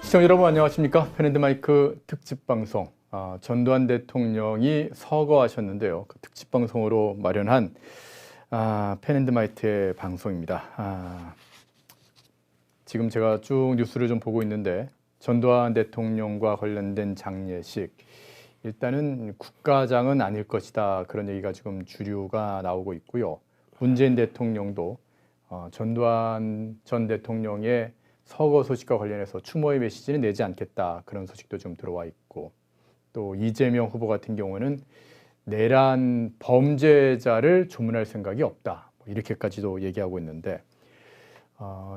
시청자 여러분 안녕하십니까? 펜앤드마이크 특집방송 전두환 대통령이 서거하셨는데요. 그 특집방송으로 마련한 펜앤드마이트의 방송입니다. 지금 제가 쭉 뉴스를 좀 보고 있는데 전두환 대통령과 관련된 장례식 일단은 국가장은 아닐 것이다 그런 얘기가 지금 주류가 나오고 있고요. 문재인 대통령도 전두환 전 대통령의 서거 소식과 관련해서 추모의 메시지는 내지 않겠다 그런 소식도 좀 들어와 있고, 또 이재명 후보 같은 경우는 내란 범죄자를 조문할 생각이 없다 이렇게까지도 얘기하고 있는데,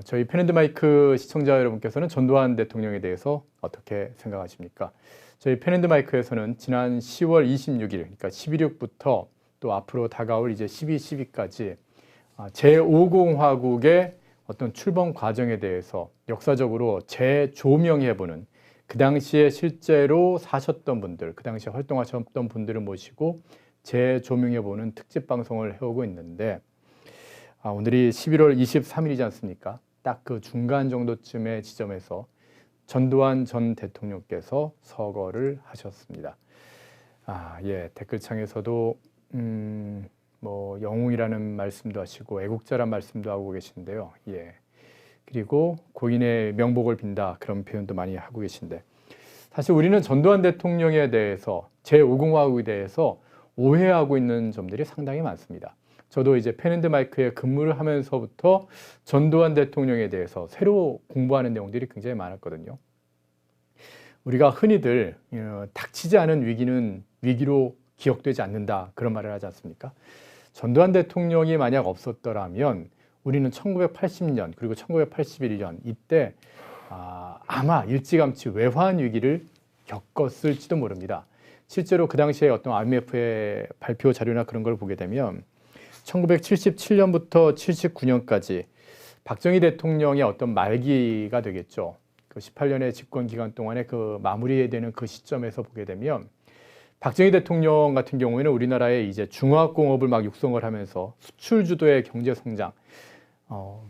저희 펜앤드마이크 시청자 여러분께서는 전두환 대통령에 대해서 어떻게 생각하십니까? 저희 펜앤드마이크에서는 지난 10월 26일 그러니까 11.6부터 또 앞으로 다가올 이제 12.12까지 제5공화국의 어떤 출범 과정에 대해서 역사적으로 재조명해보는, 그 당시에 실제로 사셨던 분들, 그 당시에 활동하셨던 분들을 모시고 재조명해보는 특집 방송을 해오고 있는데, 오늘이 11월 23일이지 않습니까? 딱 그 중간 정도쯤의 지점에서 전두환 전 대통령께서 서거를 하셨습니다. 댓글창에서도 뭐 영웅이라는 말씀도 하시고 애국자란 말씀도 하고 계신데요. 그리고 고인의 명복을 빈다 그런 표현도 많이 하고 계신데, 사실 우리는 전두환 대통령에 대해서 제5공화국에 대해서 오해하고 있는 점들이 상당히 많습니다. 저도 이제 펜앤드마이크에 근무를 하면서부터 전두환 대통령에 대해서 새로 공부하는 내용들이 굉장히 많았거든요. 우리가 흔히들 닥치지 않은 위기는 위기로 기억되지 않는다 그런 말을 하지 않습니까? 전두환 대통령이 만약 없었더라면 우리는 1980년 그리고 1981년 이때 아마 일찌감치 외환 위기를 겪었을지도 모릅니다. 실제로 그 당시에 어떤 IMF의 발표 자료나 그런 걸 보게 되면 1977년부터 79년까지 박정희 대통령의 어떤 말기가 되겠죠. 그 18년의 집권 기간 동안에 그 마무리되는 그 시점에서 보게 되면 박정희 대통령 같은 경우에는 우리나라의 이제 중화공업을 막 육성을 하면서 수출 주도의 경제 성장,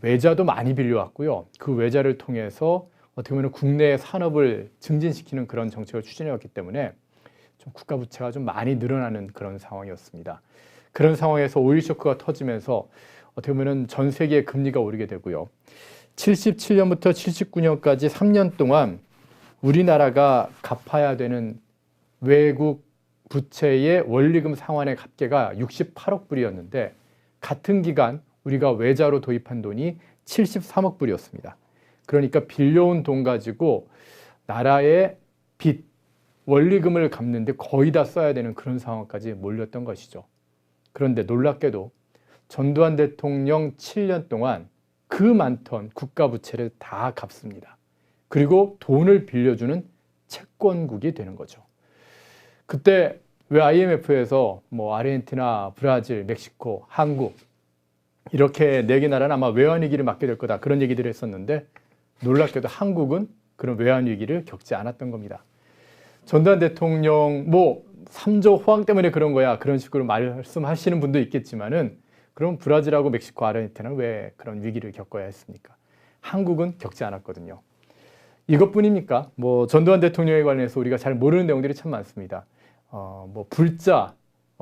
외자도 많이 빌려왔고요. 그 외자를 통해서 어떻게 보면 국내 산업을 증진시키는 그런 정책을 추진해왔기 때문에 좀 국가 부채가 좀 많이 늘어나는 그런 상황이었습니다. 그런 상황에서 오일 쇼크가 터지면서 어떻게 보면 전 세계의 금리가 오르게 되고요. 77년부터 79년까지 3년 동안 우리나라가 갚아야 되는 외국 부채의 원리금 상환의 합계가 68억 불이었는데 같은 기간 우리가 외자로 도입한 돈이 73억 불이었습니다. 그러니까 빌려온 돈 가지고 나라의 빚, 원리금을 갚는데 거의 다 써야 되는 그런 상황까지 몰렸던 것이죠. 그런데 놀랍게도 전두환 대통령 7년 동안 그 많던 국가 부채를 다 갚습니다. 그리고 돈을 빌려주는 채권국이 되는 거죠. 그때 왜 IMF에서 뭐 아르헨티나, 브라질, 멕시코, 한국 이렇게 4개 나라는 아마 외환위기를 맞게 될 거다 그런 얘기들을 했었는데, 놀랍게도 한국은 그런 외환위기를 겪지 않았던 겁니다. 전두환 대통령 뭐 3조 호황 때문에 그런 거야 그런 식으로 말씀하시는 분도 있겠지만은, 그럼 브라질하고 멕시코, 아르헨티나는 왜 그런 위기를 겪어야 했습니까? 한국은 겪지 않았거든요. 이것뿐입니까? 뭐 전두환 대통령에 관해서 우리가 잘 모르는 내용들이 참 많습니다. 뭐 불자,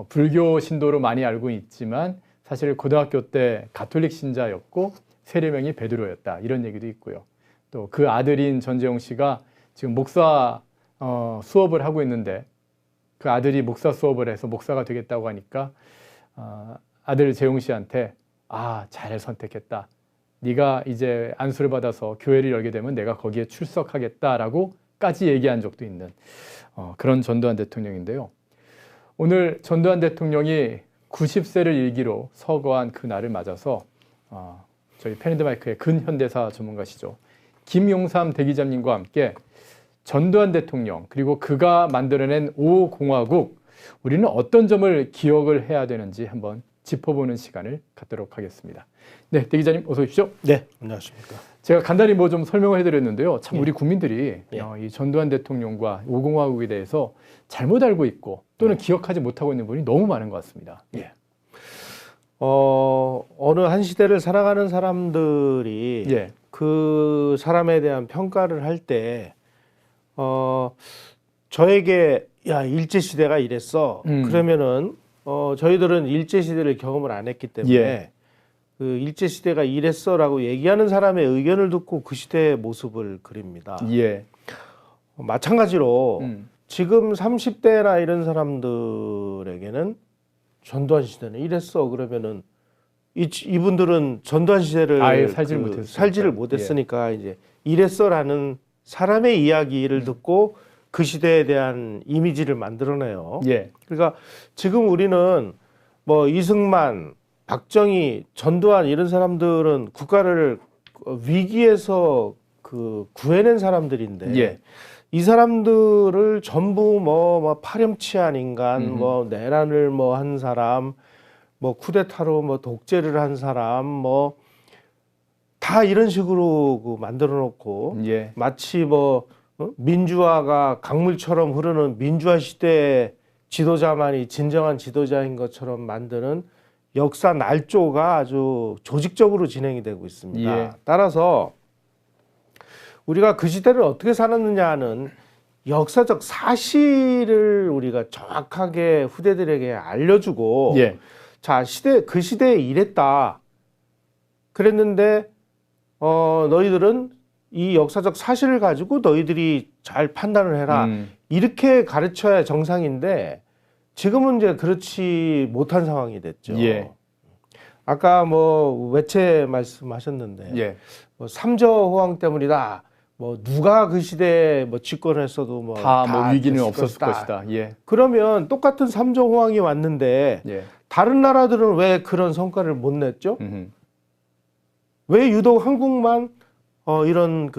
불교 신도로 많이 알고 있지만 사실 고등학교 때 가톨릭 신자였고 세례명이 베드로였다 이런 얘기도 있고요. 또 그 아들인 전재용 씨가 지금 목사 수업을 하고 있는데, 그 아들이 목사 수업을 해서 목사가 되겠다고 하니까 아들 재용 씨한테 잘 선택했다. 네가 이제 안수를 받아서 교회를 열게 되면 내가 거기에 출석하겠다라고까지 얘기한 적도 있는 그런 전두환 대통령인데요. 오늘 전두환 대통령이 90세를 일기로 서거한 그 날을 맞아서 저희 펜앤드마이크의 근현대사 전문가시죠. 김용삼 대기자님과 함께 전두환 대통령 그리고 그가 만들어낸 5공화국, 우리는 어떤 점을 기억을 해야 되는지 한번 짚어보는 시간을 갖도록 하겠습니다. 네, 대기자님 어서 오십시오. 네, 안녕하십니까. 제가 간단히 뭐 좀 설명을 해드렸는데요. 참 우리 국민들이 예. 이 전두환 대통령과 5공화국에 대해서 잘못 알고 있고 또는 기억하지 못하고 있는 분이 너무 많은 것 같습니다. 예. 어느 한 시대를 살아가는 사람들이 예. 그 사람에 대한 평가를 할 때 저에게 야 일제 시대가 이랬어. 음. 그러면은 저희들은 일제 시대를 경험을 안 했기 때문에 예. 그 일제 시대가 이랬어라고 얘기하는 사람의 의견을 듣고 그 시대의 모습을 그립니다. 예. 마찬가지로 음. 지금 30대나 이런 사람들에게는 전두환 시대는 이랬어. 그러면은 이분들은 전두환 시대를 아예 살지를 못했으니까. 살지를 못했으니까 이제 이랬어라는 사람의 이야기를 듣고 그 시대에 대한 이미지를 만들어내요. 예. 그러니까 지금 우리는 뭐 이승만, 박정희, 전두환 이런 사람들은 국가를 위기에서 구해낸 사람들인데 예. 이 사람들을 전부 뭐 파렴치한 인간, 뭐 내란을 뭐 한 사람, 뭐 쿠데타로 뭐 독재를 한 사람, 뭐 다 이런 식으로 만들어 놓고 예. 마치 뭐 민주화가 강물처럼 흐르는 민주화 시대의 지도자만이 진정한 지도자인 것처럼 만드는 역사 날조가 아주 조직적으로 진행이 되고 있습니다. 예. 따라서 우리가 그 시대를 어떻게 살았느냐는 역사적 사실을 우리가 정확하게 후대들에게 알려주고 예. 자 그 시대에 이랬다 그랬는데 너희들은 이 역사적 사실을 가지고 너희들이 잘 판단을 해라 이렇게 가르쳐야 정상인데 지금은 이제 그렇지 못한 상황이 됐죠. 예. 아까 뭐 외채 말씀하셨는데 예. 뭐 삼저호황 때문이다. 뭐 누가 그 시대에 뭐 집권했어도 뭐 다 뭐 위기는 됐을 없었을 것이다. 예. 그러면 똑같은 삼저호황이 왔는데 예. 다른 나라들은 왜 그런 성과를 못 냈죠? 왜 유독 한국만 이런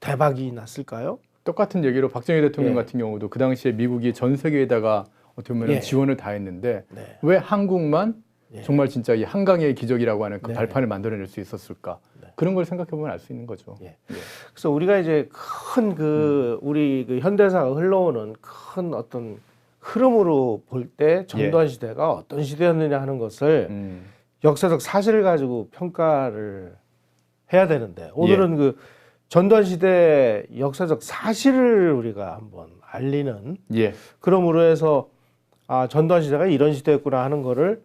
대박이 났을까요? 똑같은 얘기로 박정희 대통령 예. 같은 경우도 그 당시에 미국이 전 세계에다가 어떻게 보면 예. 지원을 다 했는데 네. 왜 한국만 예. 정말 진짜 이 한강의 기적이라고 하는 그 네. 발판을 만들어낼 수 있었을까? 네. 그런 걸 생각해 보면 알 수 있는 거죠. 예. 그래서 우리가 이제 큰 우리 현대사가 흘러오는 큰 어떤 흐름으로 볼 때 전두환 시대가 어떤 시대였느냐 하는 것을 역사적 사실을 가지고 평가를 해야 되는데 오늘은 그 전두환 시대 역사적 사실을 우리가 한번 알리는 예. 그러므로 해서 전두환 시대가 이런 시대였구나 하는 거를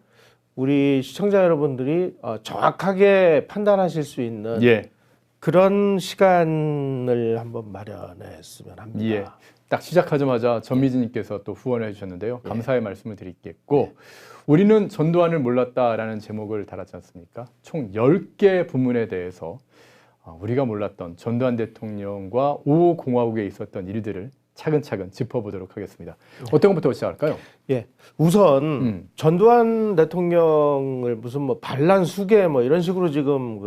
우리 시청자 여러분들이 정확하게 판단하실 수 있는 예. 그런 시간을 한번 마련했으면 합니다. 예. 딱 시작하자마자 전미진님께서 또 후원해 주셨는데요. 감사의 말씀을 드리겠고 우리는 전두환을 몰랐다라는 제목을 달았지 않습니까? 총 10개 부문에 대해서 우리가 몰랐던 전두환 대통령과 5.5 공화국에 있었던 일들을 차근차근 짚어보도록 하겠습니다. 어떤 것부터 시작할까요? 예, 우선 전두환 대통령을 무슨 뭐 반란 수괴 뭐 이런 식으로 지금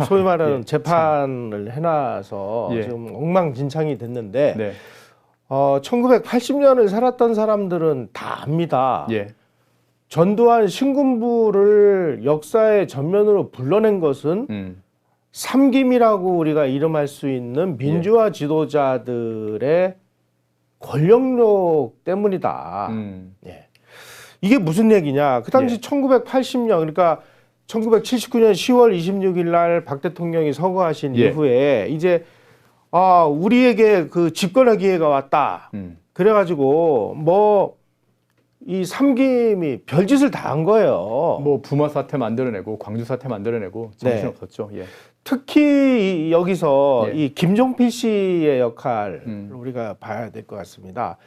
소위 말하는 예, 재판을 해놔서 예. 지금 엉망진창이 됐는데 네. 1980년을 살았던 사람들은 다 압니다. 예. 전두환 신군부를 역사의 전면으로 불러낸 것은 삼김이라고 우리가 이름할 수 있는 민주화 지도자들의 권력력 때문이다. 예. 이게 무슨 얘기냐? 그 당시 1980년 그러니까 1979년 10월 26일 날 박 대통령이 서거하신 이후에 이제 우리에게 그 집권의 기회가 왔다. 그래가지고 뭐 이 삼김이 별짓을 다 한 거예요. 뭐 부마 사태 만들어내고 광주 사태 만들어내고 정신 없었죠. 예. 특히 여기서 예. 이 김종필 씨의 역할을 우리가 봐야 될 것 같습니다.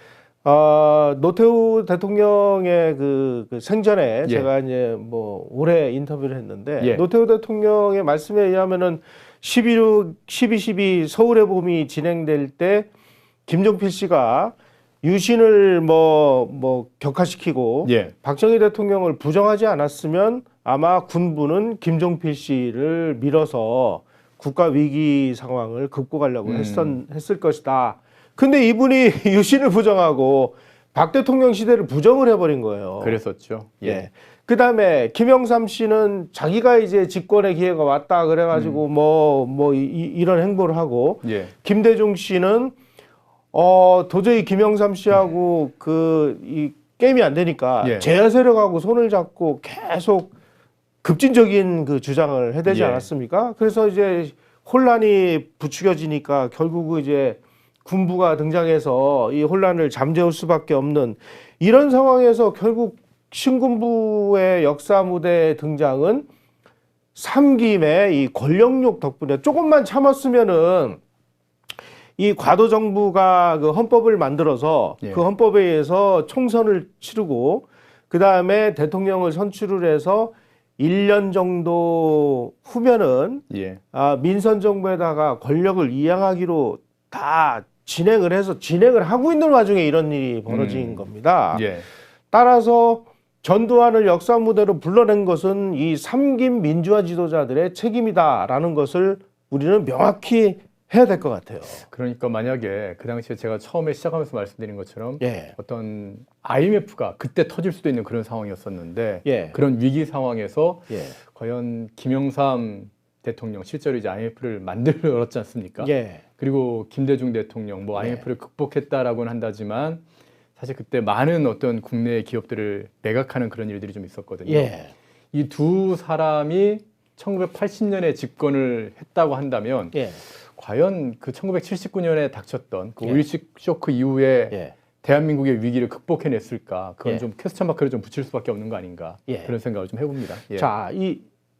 노태우 대통령의 그 생전에 제가 이제 뭐 올해 인터뷰를 했는데 노태우 대통령의 말씀에 의하면은 12.12 서울의 봄이 진행될 때 김종필 씨가 유신을 뭐 격화시키고 박정희 대통령을 부정하지 않았으면 아마 군부는 김종필 씨를 밀어서 국가 위기 상황을 극복하려고 했을 것이다. 근데 이분이 유신을 부정하고 박 대통령 시대를 부정을 해버린 거예요. 그랬었죠. 예. 그 다음에 김영삼 씨는 자기가 이제 집권의 기회가 왔다 그래가지고 이런 행보를 하고 김대중 씨는 도저히 김영삼 씨하고 이 게임이 안 되니까 제야 세력하고 손을 잡고 계속 급진적인 그 주장을 해대지 않았습니까? 그래서 이제 혼란이 부추겨지니까 결국 이제 군부가 등장해서 이 혼란을 잠재울 수밖에 없는 이런 상황에서 결국 신군부의 역사 무대 등장은 삼김의 이 권력욕 덕분에 조금만 참았으면은 이 과도 정부가 그 헌법을 만들어서 예. 그 헌법에 의해서 총선을 치르고 그 다음에 대통령을 선출을 해서 1년 정도 후면은 예. 민선 정부에다가 권력을 이양하기로 다 진행을 하고 있는 와중에 이런 일이 벌어진 겁니다. 예. 따라서 전두환을 역사 무대로 불러낸 것은 이 삼김 민주화 지도자들의 책임이다라는 것을 우리는 명확히 해야 될 것 같아요. 그러니까 만약에 그 당시에 제가 처음에 시작하면서 말씀드린 것처럼 예. 어떤 IMF가 그때 터질 수도 있는 그런 상황이었었는데 예. 그런 위기 상황에서 예. 과연 김영삼 대통령 실제로 이제 IMF를 만들었지 않습니까? 예. 그리고 김대중 대통령 뭐 IMF를 극복했다라고는 한다지만 사실 그때 많은 어떤 국내 기업들을 매각하는 그런 일들이 좀 있었거든요. 예. 이 두 사람이 1980년에 집권을 했다고 한다면 예. 과연 그 1979년에 닥쳤던 그 예. 오일 쇼크 이후에 예. 대한민국의 위기를 극복해냈을까? 그건 예. 좀 퀘스천 마크를 좀 붙일 수밖에 없는 거 아닌가? 예. 그런 생각을 좀 해봅니다. 예. 자,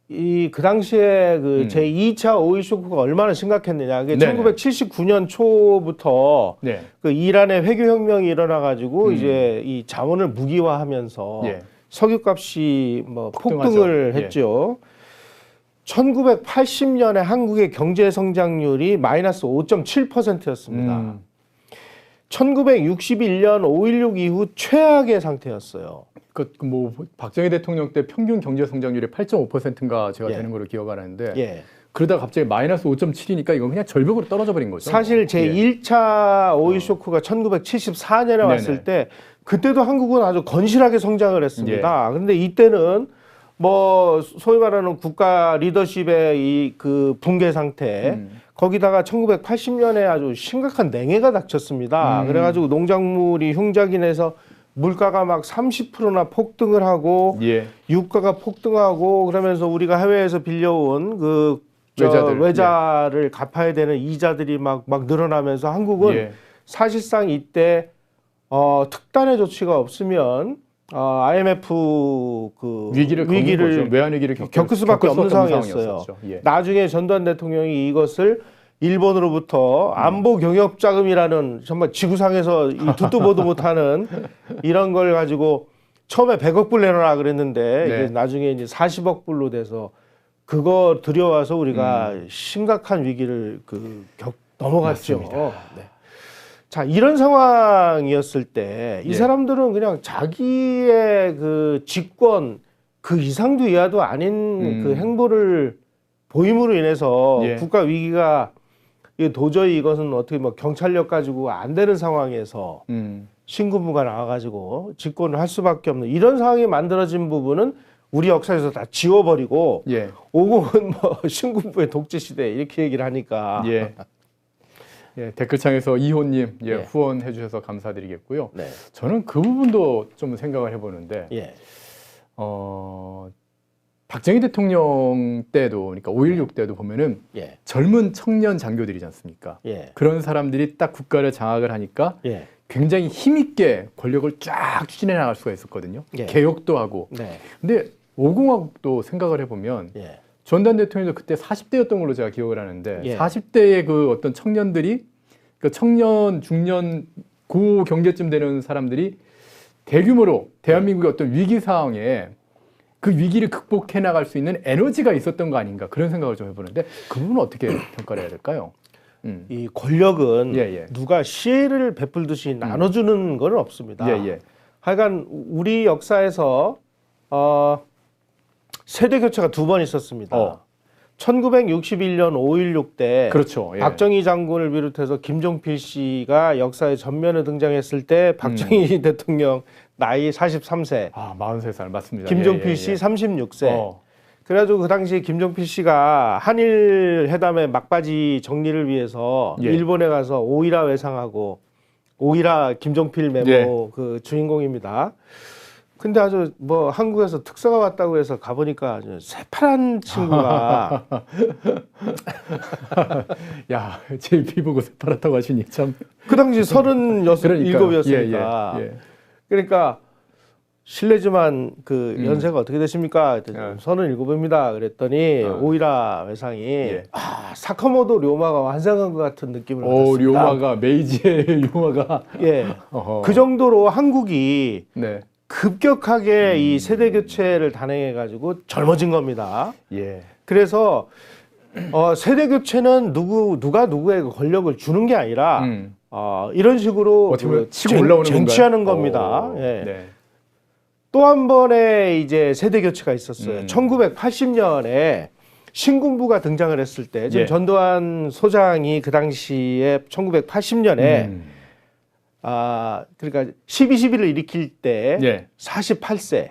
그 당시에 그 제2차 오일 쇼크가 얼마나 심각했느냐. 그게 네네. 1979년 초부터 네. 그 이란의 회교혁명이 일어나가지고 이제 이 자원을 무기화하면서 예. 석유값이 뭐 폭등하죠. 폭등을 예. 했죠. 1980년에 한국의 경제 성장률이 마이너스 5.7%였습니다. 1961년 5.16 이후 최악의 상태였어요. 뭐 박정희 대통령 때 평균 경제 성장률이 8.5%인가 제가 예. 되는 걸로 기억하는데 예. 그러다 갑자기 마이너스 5.7이니까 이건 그냥 절벽으로 떨어져 버린 거죠. 사실 제 예. 1차 오일 쇼크가 1974년에 왔을 네네. 때 그때도 한국은 아주 건실하게 성장을 했습니다. 예. 그런데 이때는 뭐 소위 말하는 국가 리더십의 이 그 붕괴 상태 거기다가 1980년에 아주 심각한 냉해가 닥쳤습니다. 그래가지고 농작물이 흉작이 내서 물가가 막 30%나 폭등을 하고 예. 유가가 폭등하고 그러면서 우리가 해외에서 빌려온 그 외자들. 외자를 갚아야 되는 이자들이 막 늘어나면서 한국은 예. 사실상 이때 특단의 조치가 없으면 IMF 그 위기를 거죠. 외환 위기를 겪을 수밖에 없는 상황이었어요. 예. 나중에 전두환 대통령이 이것을 일본으로부터 안보 경협 자금이라는 정말 지구상에서 듣도 보도 못하는 이런 걸 가지고 처음에 100억 불 내놔라 그랬는데 네. 이게 나중에 이제 40억 불로 돼서 그거 들여와서 우리가 심각한 위기를 넘어갔죠. 네. 자, 이런 상황이었을 때 이 예. 사람들은 그냥 자기의 그 직권 그 이상도 이하도 아닌 그 행보를 보임으로 인해서 예. 국가 위기가 도저히 이것은 어떻게 뭐 경찰력 가지고 안 되는 상황에서 신군부가 나와가지고 집권을 할 수밖에 없는 이런 상황이 만들어진 부분은 우리 역사에서 다 지워버리고 예. 50은 뭐 신군부의 독재 시대 이렇게 얘기를 하니까 예. 예, 댓글창에서 이호님 예. 후원해 주셔서 감사드리겠고요. 네. 저는 그 부분도 좀 생각을 해보는데 예. 박정희 대통령 때도 그러니까 5.16 때도 보면은 예. 젊은 청년 장교들이지 않습니까? 예. 그런 사람들이 딱 국가를 장악을 하니까 예. 굉장히 힘있게 권력을 쫙 추진해 나갈 수가 있었거든요. 예. 개혁도 하고. 네. 근데 5공화국도 생각을 해보면 예. 전두환 대통령도 그때 40대였던 걸로 제가 기억을 하는데 예. 40대의 그 어떤 청년들이 그 청년, 중년, 고 경제쯤 되는 사람들이 대규모로 대한민국의 어떤 위기 상황에 그 위기를 극복해 나갈 수 있는 에너지가 있었던 거 아닌가 그런 생각을 좀 해보는데 그 부분은 어떻게 평가를 해야 될까요? 이 권력은 예, 예. 누가 시혜를 베풀듯이 나눠주는 건 없습니다. 예, 예. 하여간 우리 역사에서 세대 교체가 2번 있었습니다. 1961년 5.16 때 그렇죠. 예. 박정희 장군을 비롯해서 김종필 씨가 역사의 전면에 등장했을 때 박정희 대통령 나이 43세, 43살 맞습니다. 김종필 씨 36세. 그래가지고 그 당시 김종필 씨가 한일 회담의 막바지 정리를 위해서 예. 일본에 가서 오이라 외상하고 오이라 김종필 메모 예. 그 주인공입니다. 근데 아주 뭐 한국에서 특사가 왔다고 해서 가보니까 아주 새파란 친구가 야, 제 피부고 새파랗다고 하시니 참. 그 당시 37이었으니까 예, 예. 그러니까 실례지만 그 연세가 어떻게 되십니까? 37입니다. 그랬더니 오이라 회상이 예. 사카모토 료마가 완성한 것 같은 느낌을 받았습니다. 료마가 메이지의 료마가 예. 그 정도로 한국이 네. 급격하게 이 세대 교체를 단행해 가지고 젊어진 겁니다. 예. 그래서 세대 교체는 누가 누구에게 권력을 주는 게 아니라 이런 식으로 어떻게 보면 치고 올라오는 쟁취하는 건가요? 겁니다. 예. 네. 또 한 번의 이제 세대 교체가 있었어요. 1980년에 신군부가 등장을 했을 때 지금 예. 전두환 소장이 그 당시에 1980년에 그러니까 12.12를 일으킬 때 예. 48세.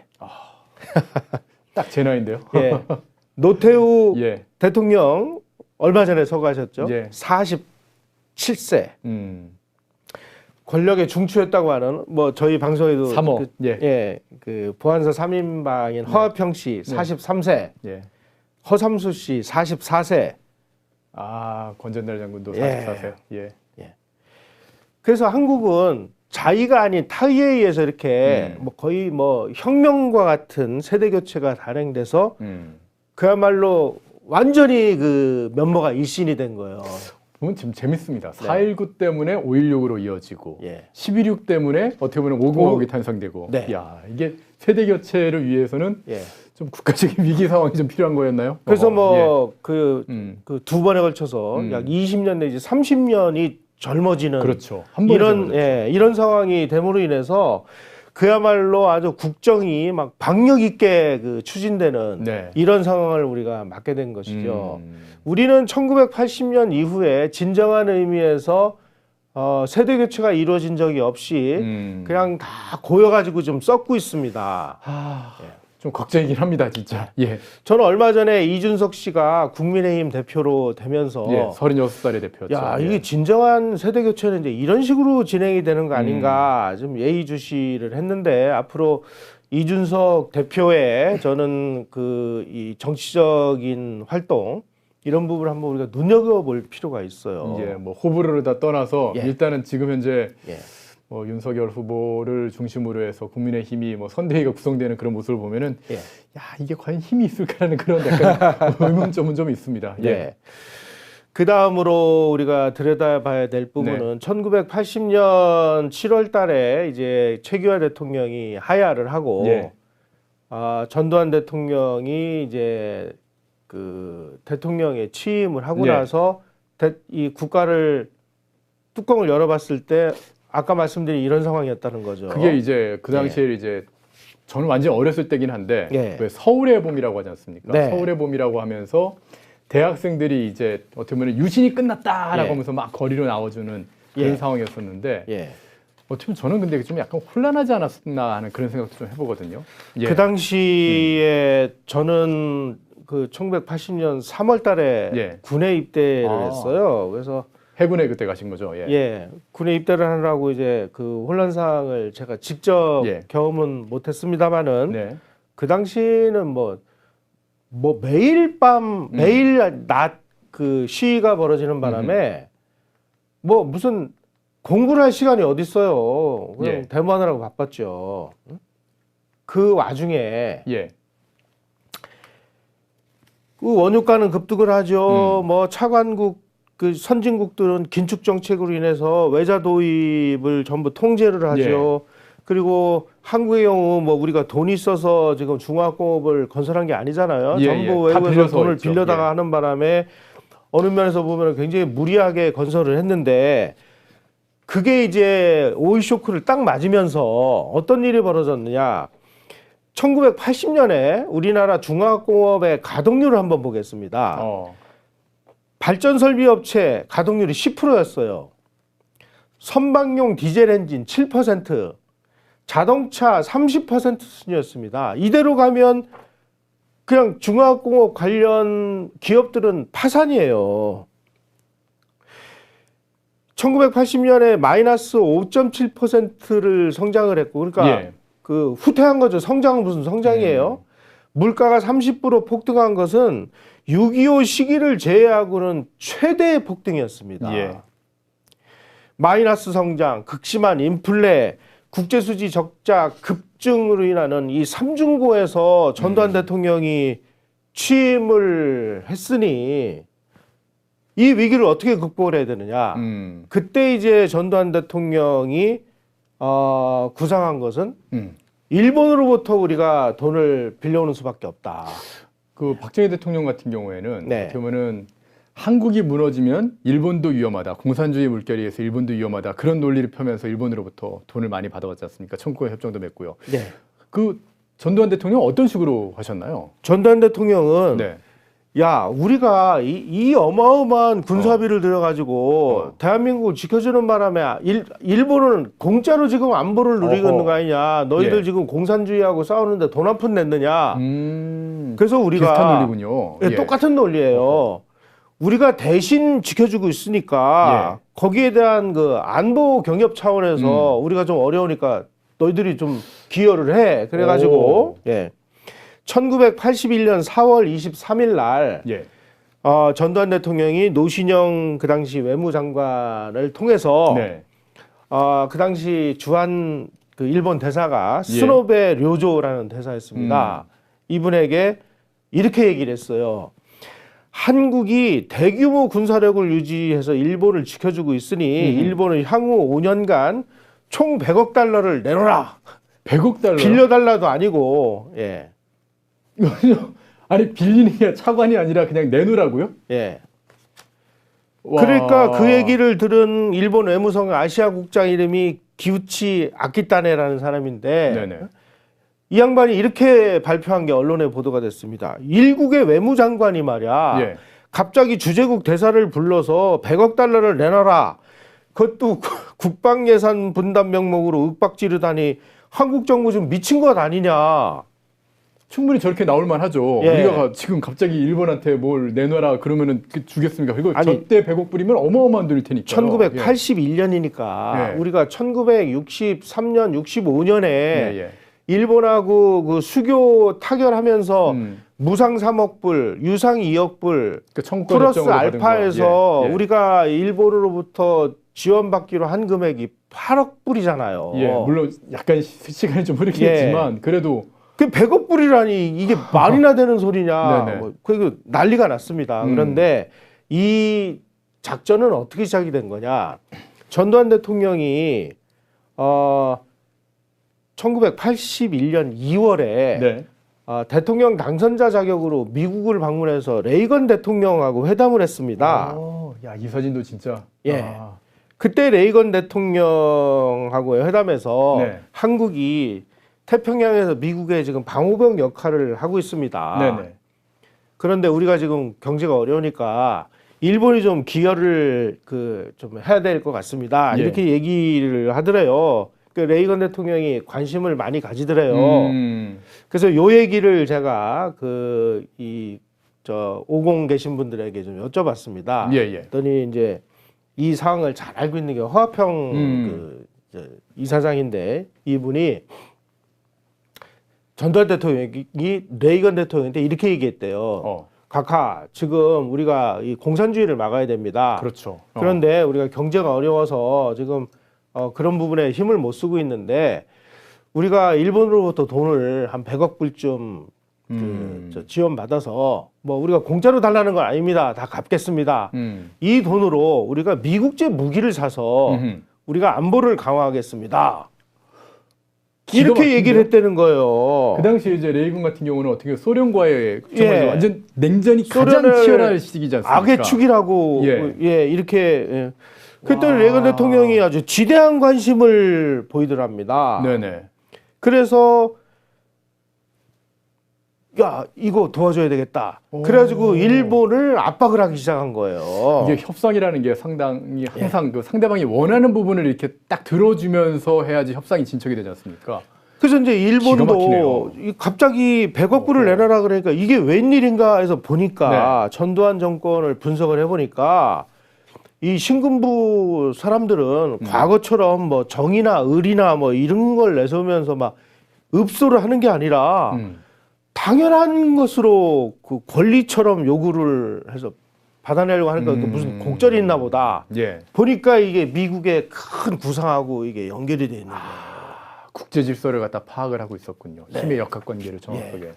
딱 제 나이인데요. 예. 노태우 예. 대통령 얼마 전에 서거하셨죠? 예. 47세. 권력의 중추였다고 하는 뭐 저희 방송에도 3호. 그 보안사 3인방인 허화평 씨 43세. 예. 허삼수 씨 44세. 권전달 장군도 예. 44세. 예. 그래서 한국은 자의가 아닌 타의에 의해서 이렇게 뭐 거의 뭐 혁명과 같은 세대 교체가 단행돼서 그야말로 완전히 그 면모가 일신이 된 거예요. 보면 지금 재밌습니다. 4.19 때문에 5.16으로 이어지고 예. 11.6 때문에 어떻게 보면 오공화국이 탄생되고 네. 야, 이게 세대 교체를 위해서는 예. 좀 국가적인 위기 상황이 좀 필요한 거였나요? 그래서 예. 그 두 번에 걸쳐서 약 20년 내지 30년이 젊어지는 그렇죠. 한 번에 이런 상황이 됨으로 인해서 그야말로 아주 국정이 막 박력 있게 그 추진되는 네. 이런 상황을 우리가 맞게 된 것이죠. 우리는 1980년 이후에 진정한 의미에서 세대 교체가 이루어진 적이 없이 그냥 다 고여가지고 좀 썩고 있습니다. 좀 걱정이긴 합니다, 진짜. 예. 저는 얼마 전에 이준석 씨가 국민의힘 대표로 되면서 36살의 대표였죠. 야, 이게 진정한 세대 교체는 이제 이런 식으로 진행이 되는 거 아닌가 좀 예의주시를 했는데 앞으로 이준석 대표의 저는 그 이 정치적인 활동 이런 부분을 한번 우리가 눈여겨볼 필요가 있어요. 이제 뭐 호불호를 다 떠나서 일단은 지금 현재 예. 윤석열 후보를 중심으로 해서 국민의힘이 뭐 선대위가 구성되는 그런 모습을 보면은 야, 이게 과연 힘이 있을까라는 그런 약간 의문점은 좀 있습니다. 예. 그 다음으로 우리가 들여다봐야 될 부분은 1980년 7월 달에 이제 최규하 대통령이 하야를 하고 전두환 대통령이 이제 그 대통령에 취임을 하고 나서 이 국가를 뚜껑을 열어봤을 때 아까 말씀드린 이런 상황이었다는 거죠. 그게 이제 그 당시에 이제 저는 완전 어렸을 때긴 한데 왜 서울의 봄이라고 하지 않습니까? 서울의 봄이라고 하면서 대학생들이 이제 어떻게 보면 유신이 끝났다라고 하면서 막 거리로 나와주는 그런 상황이었었는데 어떻게 보면 저는 근데 좀 약간 혼란하지 않았나 하는 그런 생각도 좀 해보거든요. 그 당시에 저는 그 1980년 3월 달에 군에 입대를 했어요. 그래서 해군에 그때 가신 거죠? 군에 입대를 하느라고 이제 그 혼란상을 제가 직접 경험은 못했습니다만은 그 당시는 뭐 매일 밤, 매일 낮 그 시위가 벌어지는 바람에 뭐 무슨 공부를 할 시간이 어디 있어요? 그냥 데모하느라고 바빴죠. 그 와중에 그 원유가는 급등을 하죠. 뭐 차관국 그 선진국들은 긴축 정책으로 인해서 외자 도입을 전부 통제를 하죠. 그리고 한국의 경우 뭐 우리가 돈이 있어서 지금 중화공업을 건설한 게 아니잖아요. 전부 외국에서 돈을 빌려다가 하는 바람에 어느 면에서 보면 굉장히 무리하게 건설을 했는데 그게 이제 오일 쇼크를 딱 맞으면서 어떤 일이 벌어졌느냐. 1980년에 우리나라 중화공업의 가동률을 한번 보겠습니다. 발전 설비 업체 가동률이 10%였어요. 선박용 디젤 엔진 7%, 자동차 30% 수준이었습니다. 이대로 가면 그냥 중화공업 관련 기업들은 파산이에요. 1980년에 마이너스 5.7%를 성장을 했고, 그러니까 그 후퇴한 거죠. 성장은 무슨 성장이에요? 물가가 30% 폭등한 것은 6.25 시기를 제외하고는 최대의 폭등이었습니다. 예. 마이너스 성장, 극심한 인플레, 국제수지 적자 급증으로 인하는 이 삼중고에서 전두환 대통령이 취임을 했으니 이 위기를 어떻게 극복을 해야 되느냐. 그때 이제 전두환 대통령이 구상한 것은 일본으로부터 우리가 돈을 빌려오는 수밖에 없다. 그 박정희 대통령 같은 경우에는 네. 어떻게 보면은 한국이 무너지면 일본도 위험하다. 공산주의 물결에 의해서 일본도 위험하다. 그런 논리를 펴면서 일본으로부터 돈을 많이 받아왔지 않습니까? 청구의 협정도 맺고요. 네. 그 전두환 대통령 어떤 식으로 하셨나요? 전두환 대통령은 네. 야, 우리가 이 어마어마한 군사비를 들여가지고 대한민국을 지켜주는 바람에 일본은 공짜로 지금 안보를 누리고 있는 거 아니냐. 너희들 예. 지금 공산주의하고 싸우는데 돈 한 푼 냈느냐. 그래서 우리가 비슷한 논리군요. 예, 예. 똑같은 논리예요. 우리가 대신 지켜주고 있으니까 예. 거기에 대한 그 안보 경협 차원에서 우리가 좀 어려우니까 너희들이 좀 기여를 해. 그래가지고 예. 1981년 4월 23일 날 예. 전두환 대통령이 노신영 그 당시 외무장관을 통해서 네. 그 당시 주한 그 일본 대사가 스노베 료조라는 대사였습니다. 이분에게 이렇게 얘기를 했어요. 한국이 대규모 군사력을 유지해서 일본을 지켜주고 있으니 일본은 향후 5년간 총 100억 달러를 내놓으라. 100억 달러. 빌려달라도 아니고 예. 아니 빌리는 게 차관이 아니라 그냥 내놓으라고요? 예. 와. 그러니까 그 얘기를 들은 일본 외무성 아시아 국장 이름이 기우치 아키타네라는 사람인데 네네. 이 양반이 이렇게 발표한 게 언론에 보도가 됐습니다. 일국의 외무장관이 말이야. 예. 갑자기 주재국 대사를 불러서 100억 달러를 내놔라. 그것도 국방예산 분담 명목으로 윽박지르다니 한국 정부 좀 미친 것 아니냐. 충분히 저렇게 나올 만하죠. 예. 우리가 지금 갑자기 일본한테 뭘 내놔라 그러면은 주겠습니까? 이거 아니, 저때 100억 뿌리면 어마어마한 돈일 테니까요. 1981년이니까 예. 우리가 1963년, 65년에 예. 일본하고 그 수교 타결하면서 무상 3억 불, 유상 2억 불, 그 청구권 플러스 협정으로 받은 거. 알파에서 예. 우리가 일본으로부터 지원받기로 한 금액이 8억 불이잖아요. 예, 물론 약간 시간이 좀 흐르긴 했지만 그래도 그 100억 불이라니 이게 말이나 되는 소리냐. 네네. 뭐, 그 난리가 났습니다. 그런데 이 작전은 어떻게 시작이 된 거냐. 전두환 대통령이 1981년 2월에 네. 대통령 당선자 자격으로 미국을 방문해서 레이건 대통령하고 회담을 했습니다. 야, 이 사진도 진짜. 예. 아. 그때 레이건 대통령하고의 회담에서 네. 한국이 태평양에서 미국의 지금 방호병 역할을 하고 있습니다. 네네. 그런데 우리가 지금 경제가 어려우니까 일본이 좀 기여를 좀 해야 될 것 같습니다. 예. 이렇게 얘기를 하더래요. 그 레이건 대통령이 관심을 많이 가지더래요. 그래서 요 얘기를 제가 50 계신 분들에게 좀 여쭤봤습니다. 예. 그랬더니 이제 이 상황을 잘 알고 있는 게 허화평 이사장인데 이분이 전두환 대통령이 레이건 대통령한테 이렇게 얘기했대요. 각하, 지금 우리가 이 공산주의를 막아야 됩니다. 그렇죠. 그런데 우리가 경제가 어려워서 지금 그런 부분에 힘을 못 쓰고 있는데 우리가 일본으로부터 돈을 한 100억 불쯤 지원받아서 뭐 우리가 공짜로 달라는 건 아닙니다. 다 갚겠습니다. 이 돈으로 우리가 미국제 무기를 사서 우리가 안보를 강화하겠습니다. 이렇게 얘기를 했다는 거예요. 그 당시 이제 레이건 같은 경우는 어떻게 소련과의 정말 예. 완전 냉전이 가장 치열할 시기지 않습니까? 악의 축이라고 이렇게 그랬더니 레이건 대통령이 아주 지대한 관심을 보이더랍니다. 네네. 그래서 야 이거 도와줘야 되겠다. 그래가지고 일본을 압박을 하기 시작한 거예요. 이게 협상이라는 게 상당히 항상 그 상대방이 원하는 부분을 이렇게 딱 들어주면서 해야지 협상이 진척이 되지 않습니까? 그래서 이제 기가 일본도 막히네요. 갑자기 100억 불을 내놔라 그러니까 이게 웬일인가 해서 보니까 전두환 정권을 분석을 해보니까 이 신군부 사람들은 과거처럼 뭐 정의나 의리나 뭐 이런 걸 내세우면서 막 읍소를 하는 게 아니라 당연한 것으로 그 권리처럼 요구를 해서 받아내려고 하니까 그 무슨 곡절이 있나 보다. 예. 보니까 이게 미국의 큰 구상하고 이게 연결이 돼 있는 거예요. 국제 질서를 갖다 파악을 하고 있었군요. 네. 힘의 역학관계를 정확하게.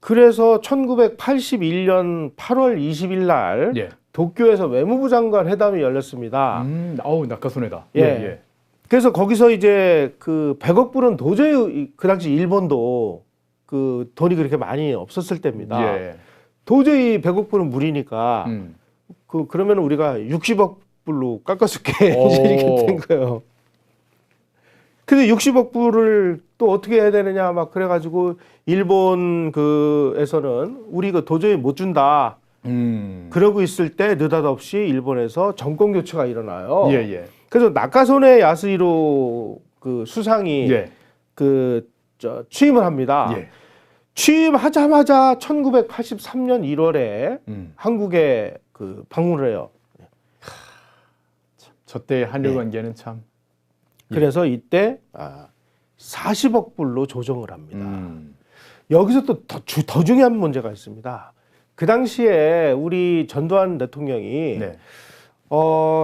그래서 1981년 8월 20일 날 예. 도쿄에서 외무부 장관 회담이 열렸습니다. 아우 낙하손해다. 예. 그래서 거기서 이제 그 100억 불은 도저히 그 당시 일본도 그 돈이 그렇게 많이 없었을 때입니다. 예. 도저히 100억 불은 무리니까 그러면 우리가 60억 불로 깎아줄게 이렇게 된 거예요. 근데 60억 불을 또 어떻게 해야 되느냐 막 그래가지고 일본 그에서는 우리 이거 도저히 못 준다. 그러고 있을 때 느닷없이 일본에서 정권 교체가 일어나요. 예, 예. 그래서 나카소네 야스히로 그 수상이 예. 취임을 합니다. 예. 취임하자마자 1983년 1월에 한국에 그 방문을 해요. 저때의 한일 관계는 참. 그래서 이때 40억 불로 조정을 합니다. 여기서 또 더 중요한 문제가 있습니다. 그 당시에 우리 전두환 대통령이 네.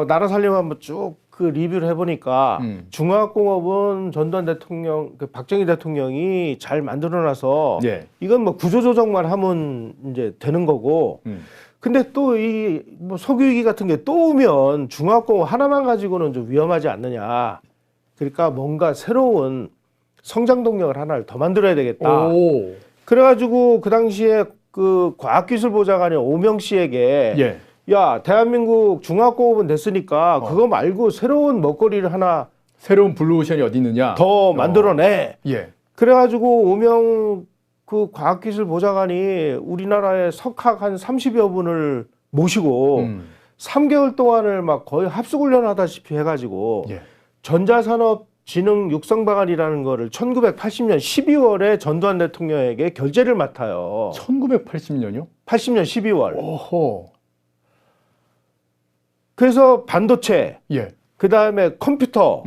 나라 살림 한번 쭉 그 리뷰를 해보니까 중화공업은 전두환 대통령, 그 박정희 대통령이 잘 만들어놔서 예. 이건 뭐 구조조정만 하면 이제 되는 거고. 근데 또 이 뭐 석유위기 같은 게 또 오면 중화공업 하나만 가지고는 좀 위험하지 않느냐. 그러니까 뭔가 새로운 성장 동력을 하나를 더 만들어야 되겠다. 오. 그래가지고 그 당시에 그 과학기술보좌관이 오명 씨에게 예. 야, 대한민국 중화공업은 됐으니까 그거 말고 새로운 먹거리를 하나 새로운 블루오션이 어디 있느냐? 더 만들어내. 예. 그래가지고 오명 그 과학기술보좌관이 우리나라의 석학 한 30여 분을 모시고 3개월 동안을 막 거의 합숙훈련 하다시피 해가지고 예. 전자산업진흥 육성방안이라는 거를 1980년 12월에 전두환 대통령에게 결재를 맡아요. 1980년이요? 80년 12월. 오호. 그래서 반도체, 예. 그 다음에 컴퓨터,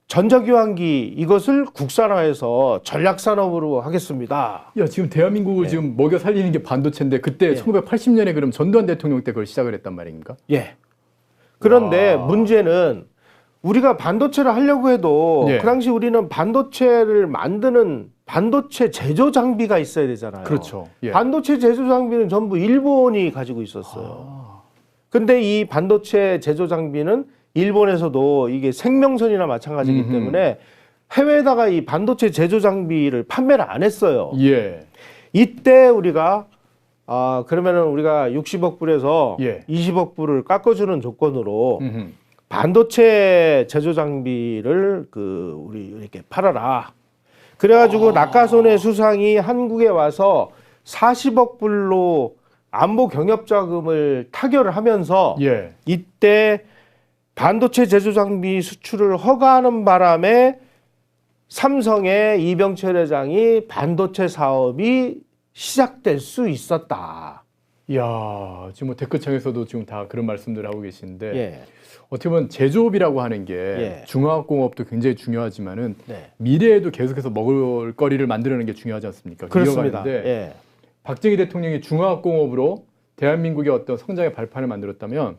전자교환기 이것을 국산화해서 전략산업으로 하겠습니다. 야, 지금 대한민국을 지금 먹여 살리는 게 반도체인데 그때 1980년에 그럼 전두환 대통령 때 그걸 시작을 했단 말입니까? 예. 그런데 와. 문제는 우리가 반도체를 하려고 해도 그 당시 우리는 반도체를 만드는 반도체 제조 장비가 있어야 되잖아요. 그렇죠. 예. 반도체 제조 장비는 전부 일본이 가지고 있었어요. 근데 이 반도체 제조 장비는 일본에서도 이게 생명선이나 마찬가지이기 때문에 해외에다가 이 반도체 제조 장비를 판매를 안 했어요. 예. 이때 우리가 그러면은 우리가 60억 불에서 20억 불을 깎아주는 조건으로 반도체 제조 장비를 우리 이렇게 팔아라. 그래가지고 낙하손해 수상이 한국에 와서 40억 불로 안보 경협 자금을 타결을 하면서 이때 반도체 제조 장비 수출을 허가하는 바람에 삼성의 이병철 회장이 반도체 사업이 시작될 수 있었다. 이야, 지금 뭐 댓글창에서도 지금 다 그런 말씀들 하고 계시는데 어떻게 보면 제조업이라고 하는 게 중화공업도 굉장히 중요하지만은 미래에도 계속해서 먹을 거리를 만들어내는 게 중요하지 않습니까? 그렇습니다. 박정희 대통령이 중화공업으로 대한민국의 어떤 성장의 발판을 만들었다면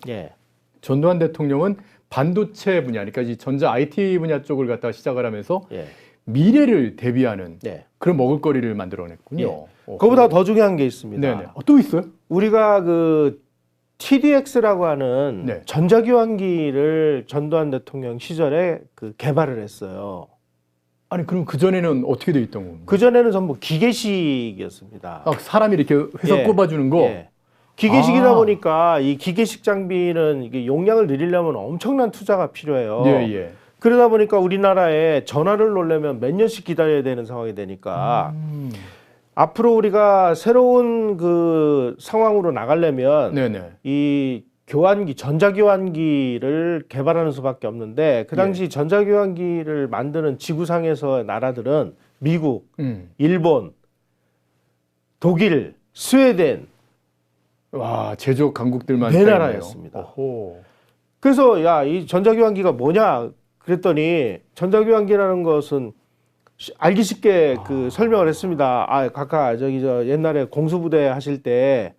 전두환 대통령은 반도체 분야, 그러니까 이 전자 IT 분야 쪽을 갖다가 시작을 하면서 미래를 대비하는 그런 먹을거리를 만들어냈군요. 그거보다 더 중요한 게 있습니다. 네네. 또 있어요? 우리가 그 TDX라고 하는 전자교환기를 전두환 대통령 시절에 그 개발을 했어요. 아니 그럼 그 전에는 어떻게 돼 있던 건가요? 그 전에는 전부 기계식이었습니다. 사람이 이렇게 회사 꼽아주는 거. 기계식이다 보니까 이 기계식 장비는 이게 용량을 늘리려면 엄청난 투자가 필요해요. 그러다 보니까 우리나라에 전화를 놓으려면 몇 년씩 기다려야 되는 상황이 되니까 앞으로 우리가 새로운 그 상황으로 나가려면 이 교환기, 전자교환기를 개발하는 수밖에 없는데 그 당시 전자교환기를 만드는 지구상에서 나라들은 미국, 일본, 독일, 스웨덴 와, 제조 강국들만 네 나라였습니다. 그래서 야, 이 전자교환기가 뭐냐? 그랬더니 전자교환기라는 것은 알기 쉽게 그 설명을 했습니다. 각하 저 옛날에 공수부대 하실 때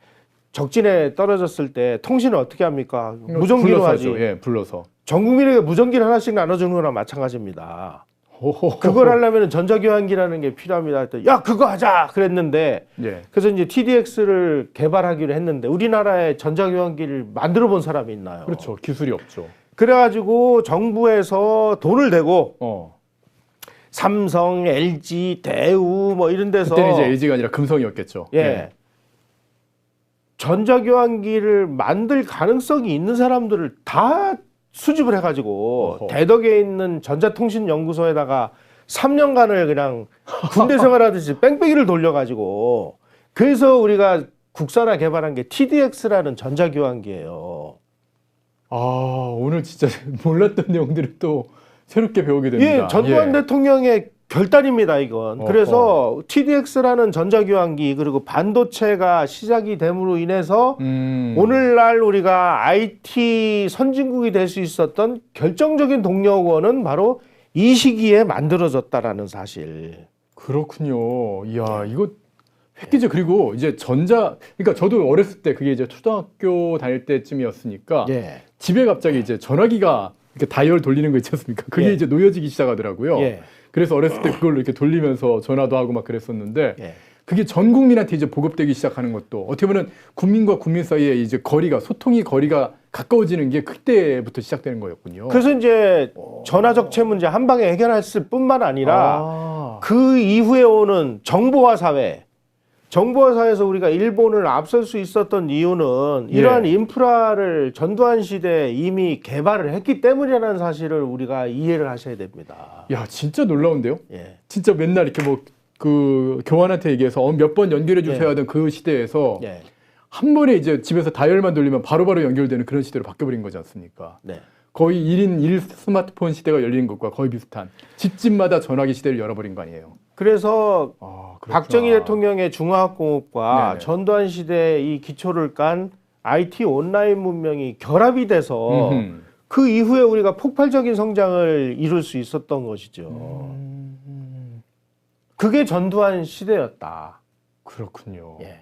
적진에 떨어졌을 때 통신을 어떻게 합니까? 무전기로 불러서 하지. 하죠. 예, 불러서. 전 국민에게 무전기를 하나씩 나눠주는 거랑 마찬가지입니다. 호호호. 그걸 하려면 전자교환기라는 게 필요합니다. 했더니 야 그거 하자 그랬는데 예. 그래서 이제 TDX를 개발하기로 했는데 우리나라에 전자교환기를 만들어 본 사람이 있나요? 그렇죠. 기술이 없죠. 그래가지고 정부에서 돈을 대고 삼성, LG, 대우 뭐 이런 데서 그때는 이제 LG가 아니라 금성이었겠죠. 예. 전자교환기를 만들 가능성이 있는 사람들을 다 수집을 해가지고 어허. 대덕에 있는 전자통신연구소에다가 3년간을 그냥 군대 생활하듯이 뺑뺑이를 돌려가지고 그래서 우리가 국산화 개발한 게 TDX라는 전자교환기예요. 아, 오늘 진짜 몰랐던 내용들을 또 새롭게 배우게 됩니다. 예, 전두환 대통령의 결단입니다, 이건. 어허. 그래서 TDX라는 전자교환기 그리고 반도체가 시작이 됨으로 인해서 오늘날 우리가 IT 선진국이 될 수 있었던 결정적인 동력원은 바로 이 시기에 만들어졌다라는 사실. 그렇군요. 이야, 이거 획기죠. 그리고 이제 그러니까 저도 어렸을 때 그게 이제 초등학교 다닐 때쯤이었으니까 예. 집에 갑자기 이제 전화기가 이렇게 다이얼 돌리는 거 있지 않습니까? 그게 예. 이제 놓여지기 시작하더라고요. 예. 그래서 어렸을 때 그걸로 이렇게 돌리면서 전화도 하고 막 그랬었는데 예. 그게 전 국민한테 이제 보급되기 시작하는 것도 어떻게 보면 국민과 국민 사이에 이제 소통이 거리가 가까워지는 게 그때부터 시작되는 거였군요. 그래서 이제 전화적체 문제 한 방에 해결했을 뿐만 아니라 그 이후에 오는 정보화 사회에서 우리가 일본을 앞설 수 있었던 이유는 이러한 인프라를 전두환 시대에 이미 개발을 했기 때문이라는 사실을 우리가 이해를 하셔야 됩니다. 야, 진짜 놀라운데요? 예. 진짜 맨날 이렇게 뭐 그 교환한테 얘기해서 몇 번 연결해 주세요 하던 그 시대에서 예. 한 번에 이제 집에서 다이얼만 돌리면 바로바로 연결되는 그런 시대로 바뀌어버린 거지 않습니까? 네. 거의 1인 1 스마트폰 시대가 열리는 것과 거의 비슷한 집집마다 전화기 시대를 열어버린 거 아니에요? 그래서 그렇구나. 박정희 대통령의 중화학공업과 네네. 전두환 시대의 이 기초를 깐 IT 온라인 문명이 결합이 돼서 그 이후에 우리가 폭발적인 성장을 이룰 수 있었던 것이죠. 그게 전두환 시대였다. 그렇군요. 예.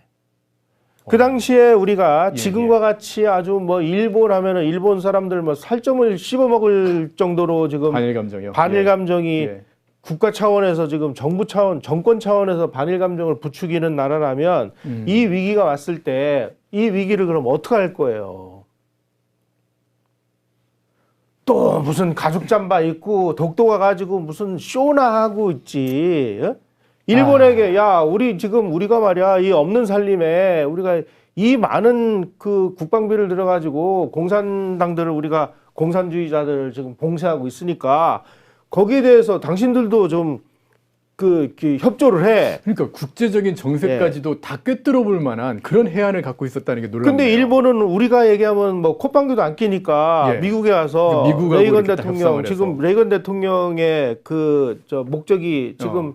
그 당시에 우리가 예, 지금과 같이 아주 뭐 일본 하면은 일본 사람들 뭐 살점을 씹어 먹을 정도로 지금 반일 감정이요. 반일 감정이 예. 국가 차원에서 지금 정부 차원, 정권 차원에서 반일 감정을 부추기는 나라라면 이 위기가 왔을 때 이 위기를 그럼 어떻게 할 거예요? 또 무슨 가죽 잠바 입고 독도가 가지고 무슨 쇼나 하고 있지. 어? 일본에게 야 우리 지금 우리가 말이야 이 없는 살림에 우리가 이 많은 그 국방비를 들여가지고 공산당들을 우리가 공산주의자들을 지금 봉쇄하고 있으니까 거기에 대해서 당신들도 좀 그 협조를 해. 그러니까 국제적인 정세까지도 다 꿰뚫어 볼 만한 그런 해안을 갖고 있었다는 게 놀랍네요. 근데 일본은 우리가 얘기하면 뭐 콧방귀도 안 끼니까 예. 미국에 와서 미국하고 레이건 이렇게 다 대통령 협상을 지금 해서. 레이건 대통령의 그 저 목적이 지금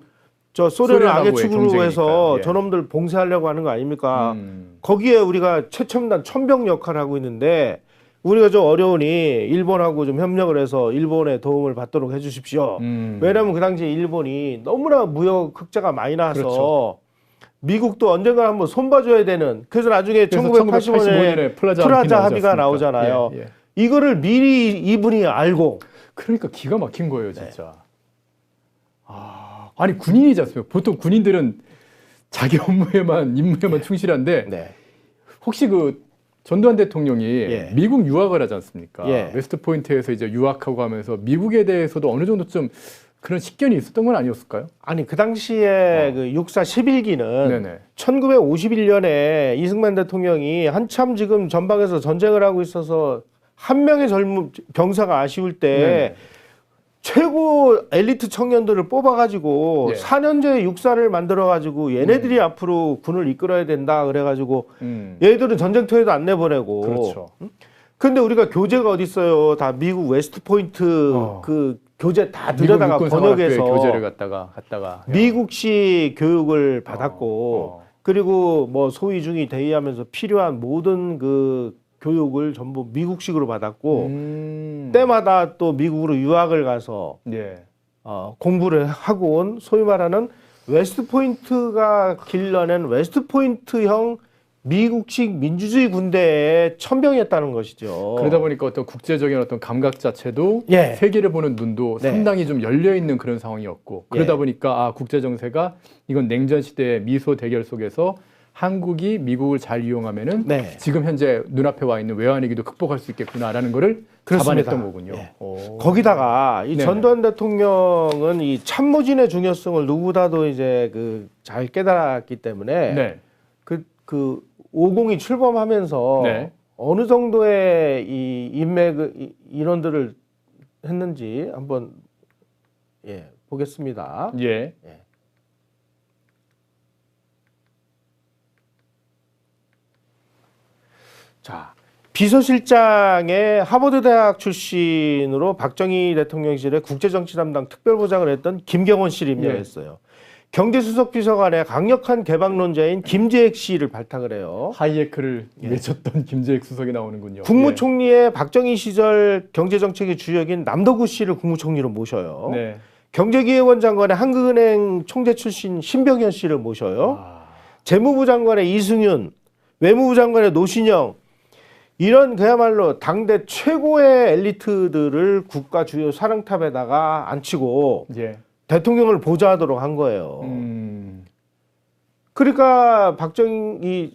저 소련을 소련하고의 악의축으로 경쟁이니까요. 해서 예. 저놈들 봉쇄하려고 하는 거 아닙니까? 거기에 우리가 최첨단 천병 역할을 하고 있는데 우리가 좀 어려우니 일본하고 좀 협력을 해서 일본의 도움을 받도록 해주십시오. 왜냐하면 그 당시에 일본이 너무나 무역 흑자가 많이 나서 그렇죠. 미국도 언젠가 한번 손봐줘야 되는. 그래서 나중에 1985년에 플라자 합의가 나오잖아요. 예, 예. 이거를 미리 이분이 알고. 그러니까 기가 막힌 거예요, 진짜. 아니 군인이지 않습니까? 보통 군인들은 자기 임무에만 충실한데 네. 혹시 그 전두환 대통령이 예. 미국 유학을 하지 않습니까? 예. 웨스트포인트에서 이제 유학하고 하면서 미국에 대해서도 어느 정도 좀 그런 식견이 있었던 건 아니었을까요? 아니 그 당시에 그 육사 11기는 네네. 1951년에 이승만 대통령이 한참 지금 전방에서 전쟁을 하고 있어서 한 명의 젊은 병사가 아쉬울 때 네네. 최고 엘리트 청년들을 뽑아가지고 예. 4년제 육사를 만들어가지고 얘네들이 앞으로 군을 이끌어야 된다 그래가지고 얘네들은 전쟁터에도 안 내보내고. 그렇죠. 근데 우리가 교재가 어디 있어요? 다 미국 웨스트 포인트 그 교재 다 들여다가 미국 번역해서 교재를 갖다가 미국식 교육을 받았고 그리고 뭐 소위 중위 대위하면서 필요한 모든 그 교육을 전부 미국식으로 받았고 때마다 또 미국으로 유학을 가서 예. 공부를 하고 온 소위 말하는 웨스트포인트가 길러낸 웨스트포인트형 미국식 민주주의 군대의 천병이었다는 것이죠. 그러다 보니까 어떤 국제적인 어떤 감각 자체도 예. 세계를 보는 눈도 네. 상당히 좀 열려 있는 그런 상황이었고 그러다 예. 보니까 국제 정세가 이건 냉전 시대의 미소 대결 속에서 한국이 미국을 잘 이용하면은 네. 지금 현재 눈앞에 와 있는 외환위기도 극복할 수 있겠구나라는 거를 그렇습니다. 잡아냈던 거군요. 예. 오. 거기다가 이 네네. 전두환 대통령은 이 참모진의 중요성을 누구보다도 이제 잘 깨달았기 때문에 네. 그 502 출범하면서 네. 어느 정도의 이 인맥 인원들을 했는지 한번 보겠습니다. 예. 자, 비서실장의 하버드 대학 출신으로 박정희 대통령실의 국제정치 담당 특별보좌관을 했던 김경원 씨를 임명했어요. 경제수석 비서관에 강력한 개방론자인 김재익 씨를 발탁을 해요. 하이에크를 외쳤던 김재익 수석이 나오는군요. 국무총리의 박정희 시절 경제정책의 주역인 남도구 씨를 국무총리로 모셔요. 네. 경제기획원 장관의 한국은행 총재 출신 신병현 씨를 모셔요. 재무부 장관의 이승윤, 외무부 장관의 노신영, 이런 그야말로 당대 최고의 엘리트들을 국가 주요 사령탑에다가 앉히고 예. 대통령을 보좌하도록 한 거예요. 그러니까 박정희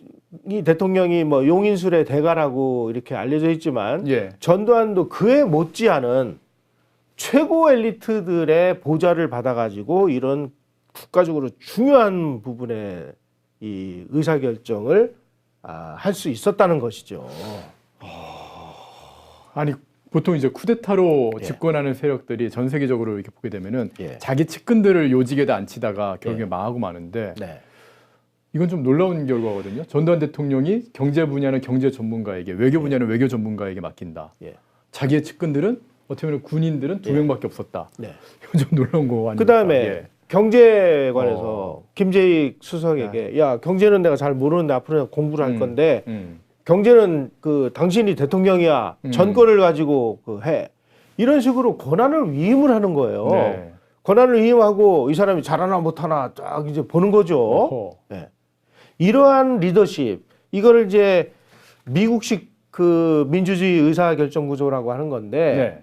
이 대통령이 뭐 용인술의 대가라고 이렇게 알려져 있지만 예. 전두환도 그에 못지않은 최고 엘리트들의 보좌를 받아가지고 이런 국가적으로 중요한 부분의 이 의사결정을 할 수 있었다는 것이죠. 아니 보통 이제 쿠데타로 예. 집권하는 세력들이 전 세계적으로 이렇게 보게 되면은 예. 자기 측근들을 요직에다 앉히다가 결국에 예. 망하고 마는데 네. 이건 좀 놀라운 결과거든요. 전두환 대통령이 경제 분야는 경제 전문가에게, 외교 분야는 외교 전문가에게 맡긴다. 예. 자기의 측근들은 어떻게 보면 군인들은 2명밖에 없었다. 네. 이건 좀 놀라운 거 아닙니까? 그 다음에 예. 경제관에서 김재익 수석에게 야 경제는 내가 잘 모르는데 앞으로 공부를 할 건데 경제는 당신이 대통령이야 전권을 가지고 해 이런 식으로 권한을 위임을 하는 거예요. 네. 권한을 위임하고 이 사람이 잘하나 못하나 쫙 이제 보는 거죠. 네. 이러한 리더십 이거를 이제 미국식 민주주의 의사결정 구조라고 하는 건데. 네.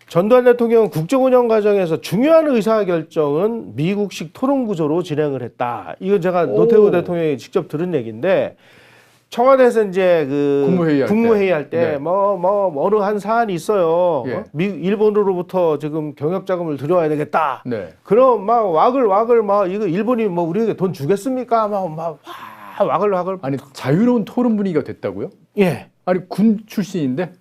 전두환 대통령은 국정운영 과정에서 중요한 의사결정은 미국식 토론구조로 진행을 했다. 이건 제가 노태우 대통령이 직접 들은 얘기인데 청와대에서 이제 국무회의 할 때 어느 한 사안이 있어요. 예. 일본으로부터 지금 경협자금을 들여와야 되겠다. 네. 그럼 막 와글 이거 일본이 뭐 우리에게 돈 주겠습니까? 막 와글. 아니 자유로운 토론 분위기가 됐다고요? 예. 아니 군 출신인데?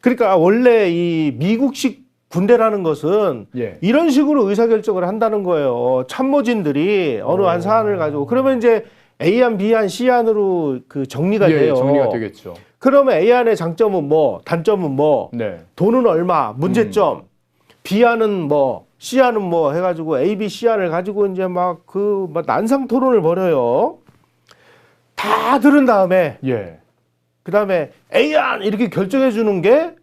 그러니까 원래 이 미국식 군대라는 것은 예. 이런 식으로 의사결정을 한다는 거예요. 참모진들이 어느 한 사안을 가지고 그러면 이제 A안, B안, C안으로 정리가 돼요. 정리가 되겠죠. 그러면 A안의 장점은 뭐, 단점은 뭐, 네. 돈은 얼마, 문제점, B안은 뭐, C안은 뭐 해가지고 A, B, C안을 가지고 이제 막 난상 토론을 벌여요. 다 들은 다음에 예. 그 다음에 A안 이렇게 결정해 주는 게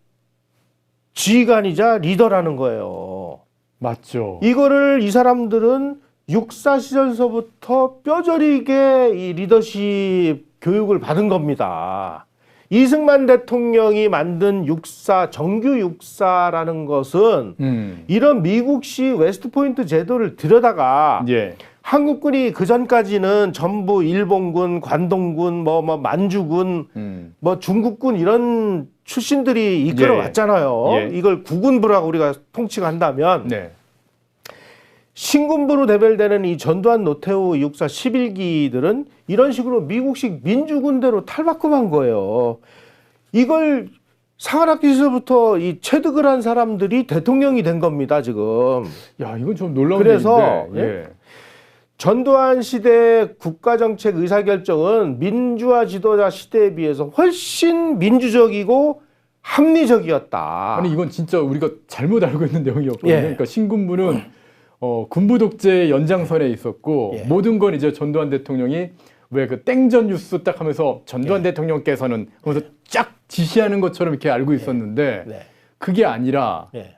지휘관이자 리더라는 거예요. 맞죠. 이거를 이 사람들은 육사 시절서부터 뼈저리게 이 리더십 교육을 받은 겁니다. 이승만 대통령이 만든 육사, 정규 육사라는 것은 이런 미국식 웨스트포인트 제도를 들여다가 예. 한국군이 그 전까지는 전부 일본군, 관동군, 만주군, 중국군 이런 출신들이 이끌어 왔잖아요. 예. 이걸 구군부라고 우리가 통칭 한다면 네. 신군부로 대별되는 이 전두환 노태우 육사 11기들은 이런 식으로 미국식 민주군대로 탈바꿈한 거예요. 이걸 사관학교 시절부터 이 체득을 한 사람들이 대통령이 된 겁니다, 지금. 야, 이건 좀 놀라운 그래서 일인데. 예. 전두환 시대 국가정책 의사결정은 민주화 지도자 시대에 비해서 훨씬 민주적이고 합리적이었다. 아니 이건 진짜 우리가 잘못 알고 있는 내용이었거든요. 예. 그러니까 신군부는 군부 독재의 연장선에 있었고 예. 모든 건 이제 전두환 대통령이 왜 그 땡전 뉴스 딱 하면서 전두환 대통령께서는 하면서 쫙 지시하는 것처럼 이렇게 알고 있었는데 네. 그게 아니라 네.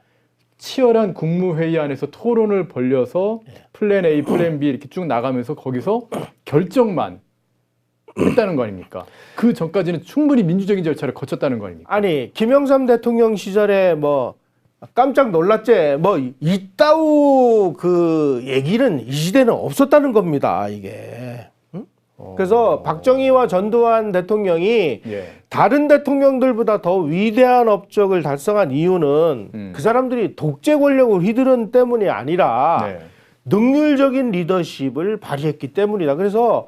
치열한 국무회의 안에서 토론을 벌려서 플랜 A, 플랜 B 이렇게 쭉 나가면서 거기서 결정만 했다는 거 아닙니까? 그 전까지는 충분히 민주적인 절차를 거쳤다는 거 아닙니까? 아니 김영삼 대통령 시절에 뭐 깜짝 놀랐지 뭐 이따우 그 얘기는 이 시대는 없었다는 겁니다 이게. 응? 그래서 박정희와 전두환 대통령이 예. 다른 대통령들보다 더 위대한 업적을 달성한 이유는 그 사람들이 독재 권력을 휘두른 때문이 아니라 네. 능률적인 리더십을 발휘했기 때문이다. 그래서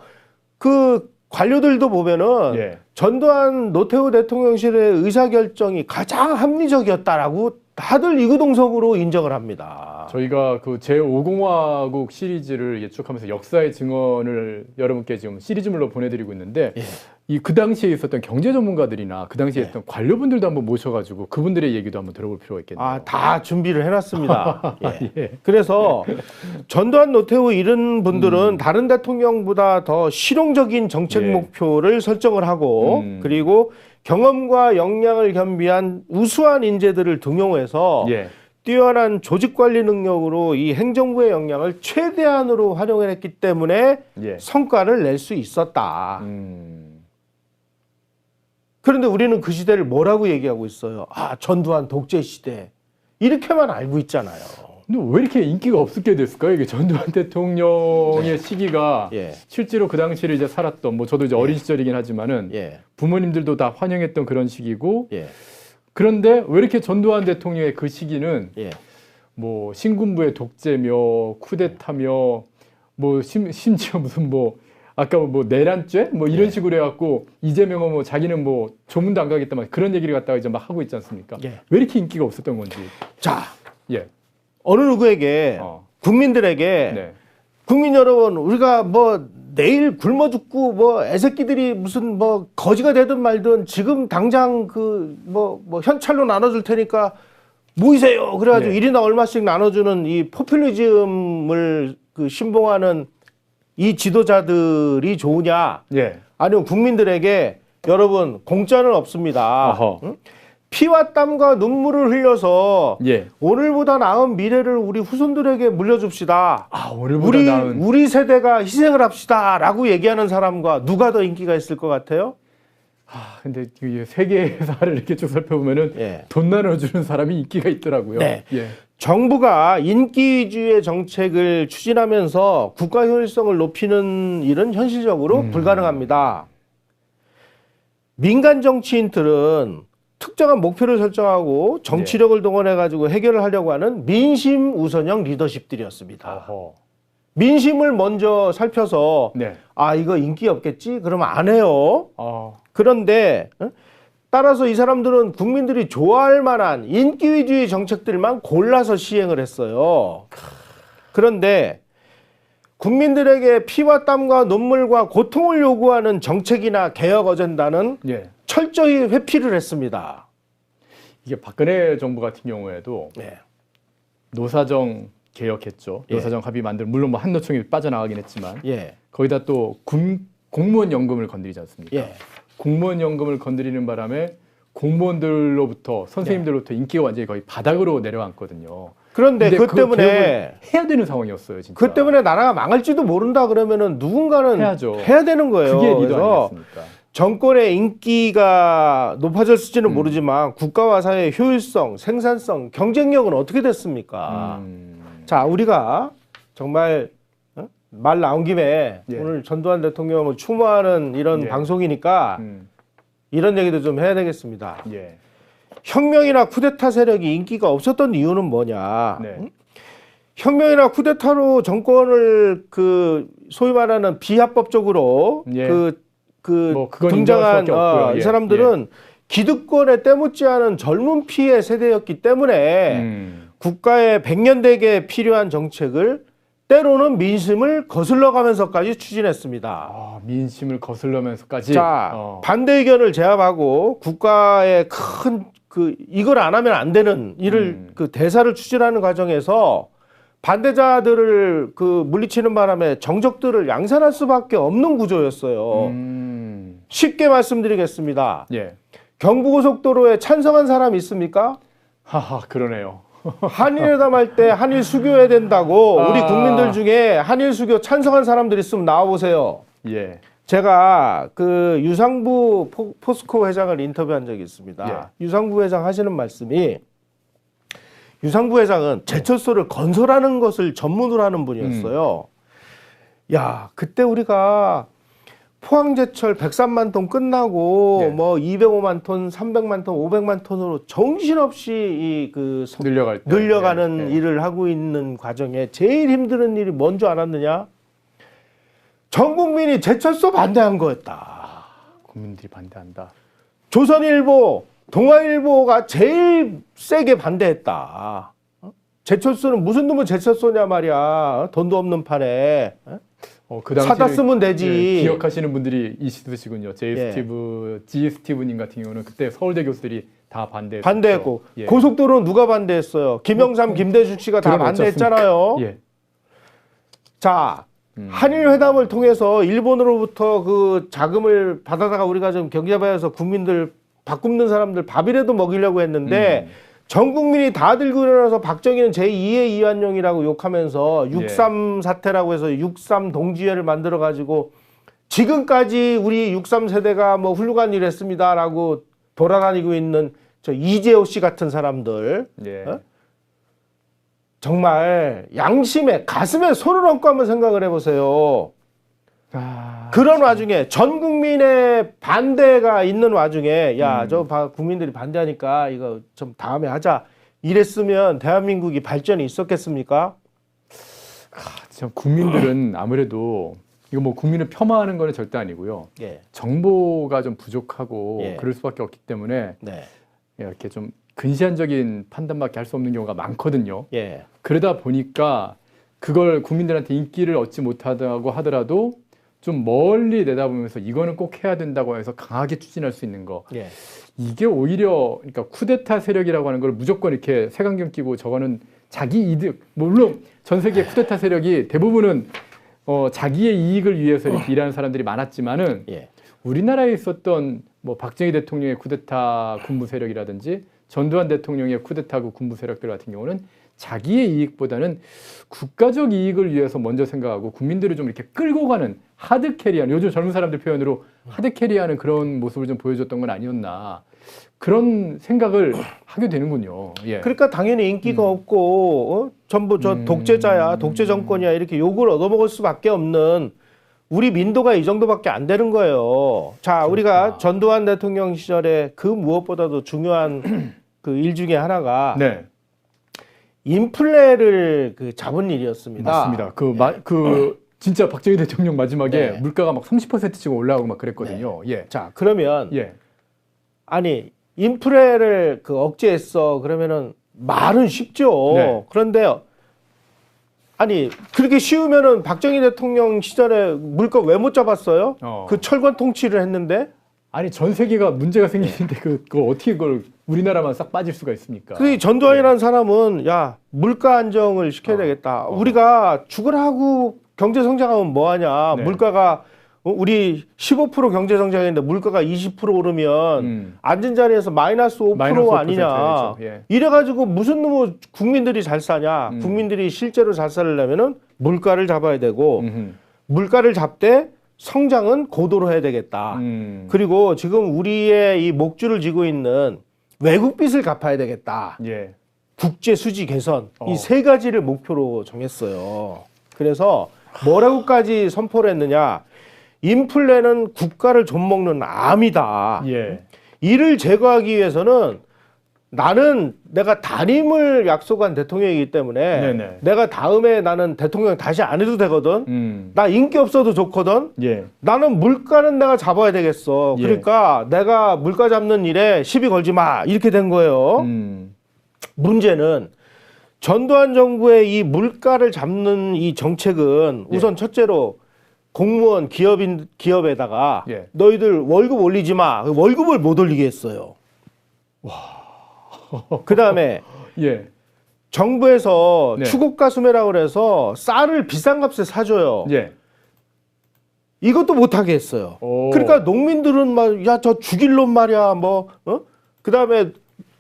그 관료들도 보면은 예. 전두환 노태우 대통령실의 의사결정이 가장 합리적이었다라고 다들 이구동성으로 인정을 합니다. 저희가 그 제5공화국 시리즈를 예측하면서 역사의 증언을 여러분께 지금 시리즈물로 보내드리고 있는데 예. 이 그 당시에 있었던 경제 전문가들이나 그 당시에 있었던 관료분들도 한번 모셔가지고 그분들의 얘기도 한번 들어볼 필요가 있겠네요. 아, 다 준비를 해놨습니다. 예. 예. 그래서 전두환, 노태우 이런 분들은 다른 대통령보다 더 실용적인 정책 예. 목표를 설정을 하고 그리고 경험과 역량을 겸비한 우수한 인재들을 등용해서 예. 뛰어난 조직 관리 능력으로 이 행정부의 역량을 최대한으로 활용했기 때문에 예. 성과를 낼 수 있었다. 음. 그런데 우리는 그 시대를 뭐라고 얘기하고 있어요? 아, 전두환 독재 시대. 이렇게만 알고 있잖아요. 근데 왜 이렇게 인기가 없게 됐을까요? 이게 전두환 대통령의 시기가 예. 실제로 그 당시를 이제 살았던 뭐 저도 이제 어린 시절이긴 하지만은 예. 부모님들도 다 환영했던 그런 시기고 예. 그런데 왜 이렇게 전두환 대통령의 그 시기는 예. 뭐 신군부의 독재며 쿠데타며 뭐 심지어 무슨 뭐 아까 뭐 내란죄 뭐 이런 예. 식으로 해갖고 이재명은 뭐 자기는 뭐 조문도 안 가겠다만 그런 얘기를 갖다가 이제 막 하고 있지 않습니까? 예. 왜 이렇게 인기가 없었던 건지. 자, 예. 어느 누구에게 국민들에게 네. 국민 여러분 우리가 뭐 내일 굶어 죽고 뭐 애새끼들이 무슨 뭐 거지가 되든 말든 지금 당장 그 뭐 현찰로 나눠줄 테니까 모이세요. 그래가지고 네. 1인당 얼마씩 나눠주는 이 포퓰리즘을 그 신봉하는 이 지도자들이 좋으냐? 예. 아니면 국민들에게 여러분 공짜는 없습니다. 어허. 응? 피와 땀과 눈물을 흘려서 예. 오늘보다 나은 미래를 우리 후손들에게 물려줍시다. 아 오늘보다 나은. 우리 세대가 희생을 합시다라고 얘기하는 사람과 누가 더 인기가 있을 것 같아요? 아 근데 이 세계사를 이렇게 쭉 살펴보면은 예. 돈 나눠주는 사람이 인기가 있더라고요. 네. 예. 정부가 인기 위주의 정책을 추진하면서 국가 효율성을 높이는 일은 현실적으로 불가능합니다. 민간 정치인들은 특정한 목표를 설정하고 정치력을 동원해가지고 해결을 하려고 하는 민심 우선형 리더십들이었습니다. 어허. 민심을 먼저 살펴서 네. 아 이거 인기 없겠지? 그러면 안 해요. 그런데 따라서 이 사람들은 국민들이 좋아할 만한 인기 위주의 정책들만 골라서 시행을 했어요. 그런데 국민들에게 피와 땀과 눈물과 고통을 요구하는 정책이나 개혁 어젠다는 예. 철저히 회피를 했습니다. 이게 박근혜 정부 같은 경우에도 네. 노사정 개혁했죠. 예. 노사정 합의 만들 물론 뭐 한노총이 빠져나가긴 했지만 예. 거기다 또 공무원 연금을 건드리지 않습니까? 예. 공무원 연금을 건드리는 바람에 공무원들로부터 선생님들로부터 인기가 완전히 거의 바닥으로 내려앉거든요. 그런데 그 그거 때문에 개혁을 해야 되는 상황이었어요, 진짜. 그 때문에 나라가 망할지도 모른다 그러면은 누군가는 해야죠. 해야 되는 거예요. 그게 리더 그래서 아니겠습니까? 정권의 인기가 높아졌을지는 모르지만 국가와 사회의 효율성, 생산성, 경쟁력은 어떻게 됐습니까? 자, 우리가 정말 말 나온 김에 예. 오늘 전두환 대통령을 추모하는 이런 예. 방송이니까 이런 얘기도 좀 해야 되겠습니다. 예. 혁명이나 쿠데타 세력이 인기가 없었던 이유는 뭐냐? 네. 혁명이나 쿠데타로 정권을 그 소위 말하는 비합법적으로 예. 뭐 그건 등장한 인정할 수밖에 없고요. 이 예. 사람들은 기득권에 때묻지 않은 젊은 피의 세대였기 때문에 국가의 백년대계에 필요한 정책을 때로는 민심을 거슬러 가면서까지 추진했습니다. 아, 민심을 거슬러면서까지. 자, 반대 의견을 제압하고 국가의 큰 이걸 안 하면 안 되는 일을 그 대사를 추진하는 과정에서 반대자들을 그 물리치는 바람에 정적들을 양산할 수밖에 없는 구조였어요. 쉽게 말씀드리겠습니다. 예. 경부고속도로에 찬성한 사람 있습니까? 하하, 그러네요. 한일회담 할 때 한일 수교해야 된다고 우리 국민들 중에 한일 수교 찬성한 사람들 있으면 나와보세요. 예. 제가 그 유상부 포스코 회장을 인터뷰한 적이 있습니다. 예. 유상부 회장 하시는 말씀이 유상부 회장은 제철소를 건설하는 것을 전문으로 하는 분이었어요. 야, 그때 우리가 포항제철 103만 톤 끝나고 네. 뭐 205만 톤, 300만 톤, 500만 톤으로 정신없이 늘려가는 네. 일을 하고 있는 과정에 제일 힘든 일이 뭔 줄 알았느냐? 전 국민이 제철소 반대한 거였다. 국민들이 반대한다. 조선일보, 동아일보가 제일 세게 반대했다. 제철소는 무슨 놈의 제철소냐 말이야. 돈도 없는 판에. 그 당시에 사다 쓰면 되지. 예, 기억하시는 분들이 있으시군요. G 스티브님 같은 경우는 그때 서울대 교수들이 다 반대했고 예. 고속도로는 누가 반대했어요? 김영삼, 김대중 씨가 다 반대했잖아요. 예. 자, 한일 회담을 통해서 일본으로부터 그 자금을 받아다가 우리가 좀 경제발전해서 국민들 밥 굶는 사람들 밥이라도 먹이려고 했는데 전 국민이 다 들고 일어나서 박정희는 제2의 이완용이라고 욕하면서 63 사태라고 해서 63 동지회를 만들어 가지고 지금까지 우리 63 세대가 뭐 훌륭한 일을 했습니다라고 돌아다니고 있는 저 이재호 씨 같은 사람들 예. 정말 양심에 가슴에 손을 얹고 한번 생각을 해보세요. 그런 와중에 전 국민의 반대가 있는 와중에 야, 국민들이 반대하니까 이거 좀 다음에 하자 이랬으면 대한민국이 발전이 있었겠습니까? 참 국민들은 아무래도 이거 뭐 국민을 폄하하는 거는 절대 아니고요. 예. 정보가 좀 부족하고 예. 그럴 수밖에 없기 때문에 네. 이렇게 좀 근시안적인 판단밖에 할 수 없는 경우가 많거든요. 예. 그러다 보니까 그걸 국민들한테 인기를 얻지 못하다고 하더라도 좀 멀리 내다보면서 이거는 꼭 해야 된다고 해서 강하게 추진할 수 있는 거. 예. 이게 오히려 그러니까 쿠데타 세력이라고 하는 걸 무조건 이렇게 색안경 끼고 저거는 자기 이득. 물론 전 세계 쿠데타 세력이 대부분은 자기의 이익을 위해서 이렇게 일하는 사람들이 많았지만은 예. 우리나라에 있었던 뭐 박정희 대통령의 쿠데타 군부 세력이라든지 전두환 대통령의 쿠데타 그 군부 세력들 같은 경우는 자기의 이익보다는 국가적 이익을 위해서 먼저 생각하고 국민들을 좀 이렇게 끌고 가는 하드캐리하는 요즘 젊은 사람들 표현으로 하드캐리하는 그런 모습을 좀 보여줬던 건 아니었나 그런 생각을 하게 되는군요. 예. 그러니까 당연히 인기가 없고 전부 저 독재자야, 독재 정권이야 이렇게 욕을 얻어먹을 수밖에 없는 우리 민도가 이 정도밖에 안 되는 거예요. 자, 우리가 전두환 대통령 시절에 그 무엇보다도 중요한 그 일 중에 하나가 네. 인플레를 그 잡은 일이었습니다. 맞습니다. 그 진짜 박정희 대통령 마지막에 네. 물가가 막 30%씩 올라가고 막 그랬거든요. 예. 자, 그러면 예. 아니 인플레를 그 억제했어. 그러면은 말은 쉽죠. 네. 그런데 아니 그렇게 쉬우면은 박정희 대통령 시절에 물가 왜 못 잡았어요? 그 철권 통치를 했는데. 아니 전 세계가 문제가 생기는데 그거 어떻게 그걸 우리나라만 싹 빠질 수가 있습니까? 그 전두환이라는 사람은 야 물가 안정을 시켜야 되겠다. 우리가 죽으라고 경제 성장하면 뭐하냐? 네. 물가가 우리 15% 경제 성장했는데 물가가 20% 오르면 앉은 자리에서 마이너스 5% 아니냐? 예. 이래가지고 무슨 놈의 국민들이 잘 사냐? 국민들이 실제로 잘 살려면은 물가를 잡아야 되고 물가를 잡되 성장은 고도로 해야 되겠다. 그리고 지금 우리의 이 목줄을 쥐고 있는 외국 빚을 갚아야 되겠다. 예. 국제 수지 개선 이 세 가지를 목표로 정했어요. 그래서 뭐라고까지 선포를 했느냐? 인플레는 국가를 좀먹는 암이다. 예. 이를 제거하기 위해서는 나는 내가 단임을 약속한 대통령이기 때문에 네네. 내가 다음에 나는 대통령 다시 안 해도 되거든. 나 인기 없어도 좋거든. 예. 나는 물가는 내가 잡아야 되겠어. 예. 그러니까 내가 물가 잡는 일에 시비 걸지 마. 이렇게 된 거예요. 문제는 전두환 정부의 이 물가를 잡는 이 정책은 우선 첫째로 공무원 기업에다가 예. 너희들 월급 올리지 마. 월급을 못 올리게 했어요. 그 다음에 예. 정부에서 네. 추곡가수매라고 그래서 쌀을 비싼 값에 사줘요. 예. 이것도 못하게 했어요. 오. 그러니까 농민들은 막 야 저 죽일 놈 말이야 뭐 그다음에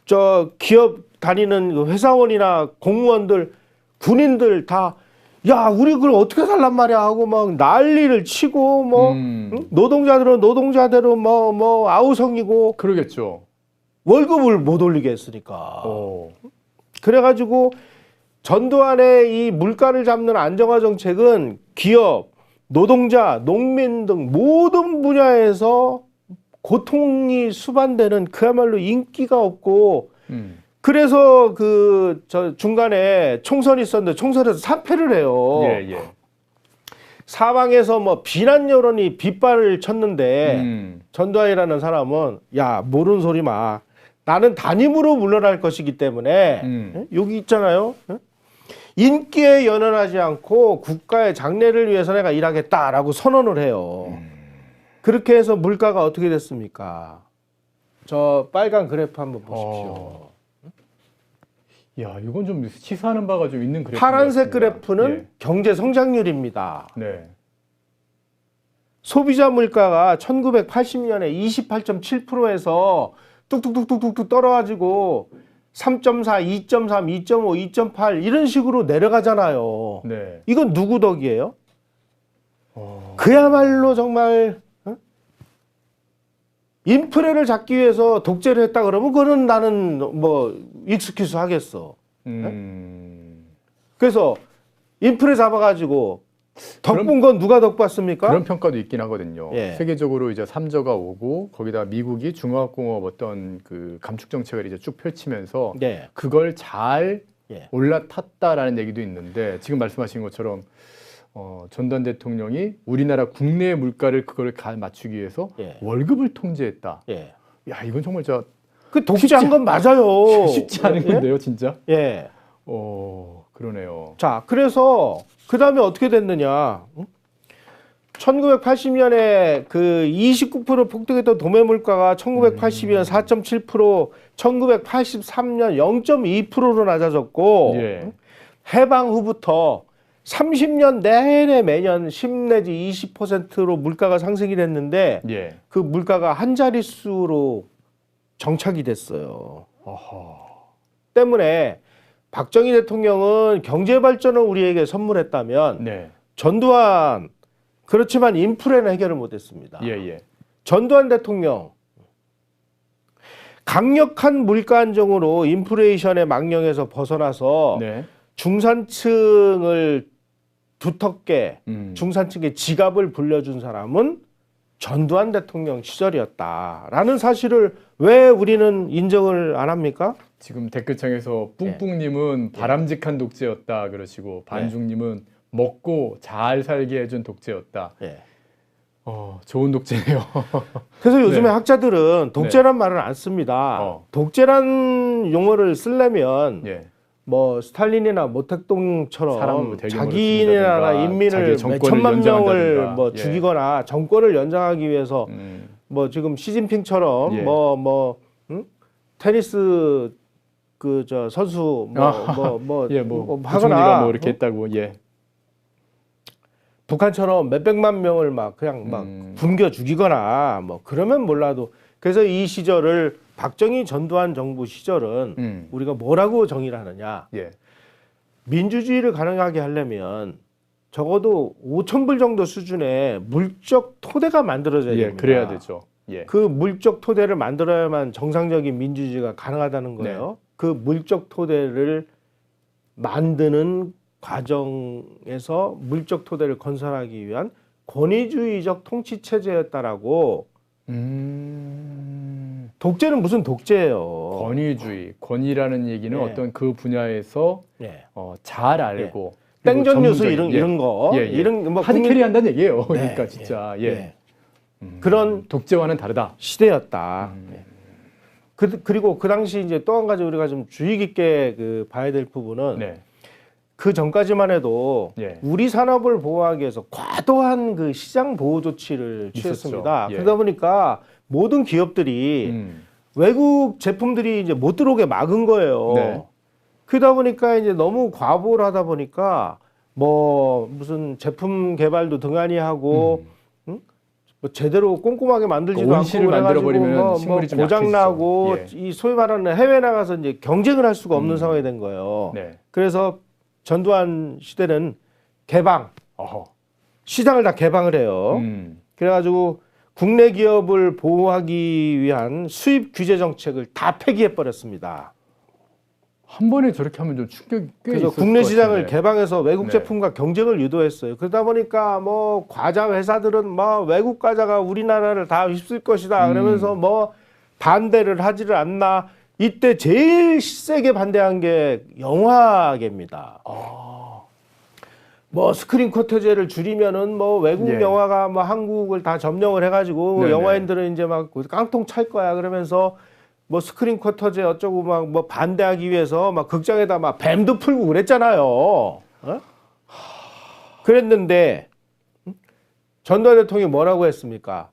저 기업 다니는 그 회사원이나 공무원들 군인들 다 야 우리 그걸 어떻게 살란 말이야 하고 막 난리를 치고 뭐 노동자들은 노동자대로 뭐 아우성이고 그러겠죠. 월급을 못 올리게 했으니까. 오. 그래가지고 전두환의 이 물가를 잡는 안정화 정책은 기업, 노동자, 농민 등 모든 분야에서 고통이 수반되는 그야말로 인기가 없고 그래서 그 저 중간에 총선이 있었는데 총선에서 사퇴를 해요. 예, 예. 사방에서 뭐 비난 여론이 빗발을 쳤는데 전두환이라는 사람은 야 모르는 소리 마. 나는 단임으로 물러날 것이기 때문에 여기 있잖아요. 인기에 연연하지 않고 국가의 장래를 위해서 내가 일하겠다라고 선언을 해요. 그렇게 해서 물가가 어떻게 됐습니까? 저 빨간 그래프 한번 보십시오. 야, 이건 좀 시사하는 바가 좀 있는 그래프. 파란색 그래프는 예. 경제 성장률입니다. 네. 소비자 물가가 1980년에 28.7%에서 뚝뚝뚝뚝뚝 떨어가지고 3.4, 2.3, 2.5, 2.8 이런 식으로 내려가잖아요. 네. 이건 누구 덕이에요? 그야말로 정말 인플레를 잡기 위해서 독재를 했다 그러면 그거는 나는 뭐 익스큐스 하겠어. 그래서 인플레 잡아가지고 덕분 건 누가 덕봤습니까? 그런 평가도 있긴 하거든요. 예. 세계적으로 이제 3저가 오고 거기다 미국이 중화공업 어떤 그 감축 정책을 이제 쭉 펼치면서 네. 그걸 잘 예. 올라탔다라는 얘기도 있는데 지금 말씀하신 것처럼 전두환 대통령이 우리나라 국내 물가를 그걸 맞추기 위해서 예. 월급을 통제했다. 예. 야, 이건 정말 그 독재한 건 맞아요. 쉽지 않은 예? 건데요, 진짜. 예. 그러네요. 자, 그래서 그 다음에 어떻게 됐느냐? 1980년에 그 29% 폭등했던 도매 물가가 1982년 4.7%, 1983년 0.2%로 낮아졌고 예. 해방 후부터 30년 내내 매년 10 내지 20%로 물가가 상승이 됐는데 예. 그 물가가 한 자릿수로 정착이 됐어요. 때문에 박정희 대통령은 경제 발전을 우리에게 선물했다면 네. 전두환 그렇지만 인플레는 해결을 못했습니다. 예, 예. 전두환 대통령 강력한 물가 안정으로 인플레이션의 망령에서 벗어나서 네. 중산층을 두텁게 중산층의 중산층의 지갑을 불려준 사람은 전두환 대통령 시절이었다라는 사실을 왜 우리는 인정을 안 합니까? 지금 댓글창에서 뿡뿡님은 바람직한 독재였다 그러시고 반중님은 먹고 잘 살게 해준 독재였다. 예. 좋은 독재네요. 그래서 요즘에 네. 학자들은 독재란 말을 안 씁니다. 독재란 용어를 쓰려면 예. 뭐 스탈린이나 사람을 모택동처럼 대규모로 자기 나라 죽인다든가, 인민을 자기의 몇 정권을 천만 명을 연장한다든가. 뭐 예. 죽이거나 정권을 연장하기 위해서 뭐 지금 시진핑처럼 예. 테니스 그 저 선수 예, 하거나 하거나 뭐 이렇게 했다고. 예. 북한처럼 몇백만 명을 막 그냥 막 굶겨 죽이거나 뭐 그러면 몰라도 그래서 이 시절을 박정희 전두환 정부 시절은 우리가 뭐라고 정의를 하느냐? 예. 민주주의를 가능하게 하려면 적어도 5,000불 정도 수준의 물적 토대가 만들어져야 예, 됩니다. 그래야 되죠. 예. 그 물적 토대를 만들어야만 정상적인 민주주의가 가능하다는 거예요. 네. 그 물적 토대를 만드는 과정에서 물적 토대를 건설하기 위한 권위주의적 통치 체제였다라고. 독재는 무슨 독재예요? 권위주의, 권위라는 얘기는 예. 어떤 그 분야에서 예. 잘 알고 땡전 뉴스 전문적인, 이런 거, 예, 예. 이런 뭐 하드 캐리 한다는 얘기예요. 네, 그러니까 진짜 예. 그런 독재와는 다르다. 시대였다. 그리고 그 당시 이제 또 한 가지 우리가 좀 주의 깊게 그 봐야 될 부분은 네. 그 전까지만 해도 예. 우리 산업을 보호하기 위해서 과도한 그 시장 보호 조치를 있었죠. 취했습니다. 예. 그러다 보니까 모든 기업들이 외국 제품들이 이제 못 들어오게 막은 거예요. 네. 그러다 보니까 이제 너무 과보를 하다 보니까 뭐 무슨 제품 개발도 등한히 하고 응? 뭐 제대로 꼼꼼하게 만들지도 그 않고 온실을 그래가지고 만들어버리면 식물이 좀 고장 나고 약해지죠. 이 소위 말하는 해외 나가서 이제 경쟁을 할 수가 없는 음. 상황이 된 거예요. 네. 그래서 전두환 시대는 개방, 어허. 시장을 다 개방을 해요. 그래가지고 국내 기업을 보호하기 위한 수입 규제 정책을 다 폐기해 버렸습니다. 한 번에 저렇게 하면 좀 충격이 꽤 그래서 있을 국내 것 시장을 같은데. 개방해서 외국 네. 제품과 경쟁을 유도했어요. 그러다 보니까 뭐 과자 회사들은 뭐 외국 과자가 우리나라를 다 휩쓸 것이다 그러면서 뭐 반대를 하지를 않나. 이때 제일 세게 반대한 게 영화계입니다. 뭐 스크린 쿼터제를 줄이면은 뭐 외국 예. 영화가 뭐 한국을 다 점령을 해가지고 네네. 영화인들은 이제 막 깡통 찰 거야 그러면서 뭐 스크린 쿼터제 어쩌고 막 뭐 반대하기 위해서 막 극장에다 막 뱀도 풀고 그랬잖아요. 어? 그랬는데 전두환 대통령이 뭐라고 했습니까?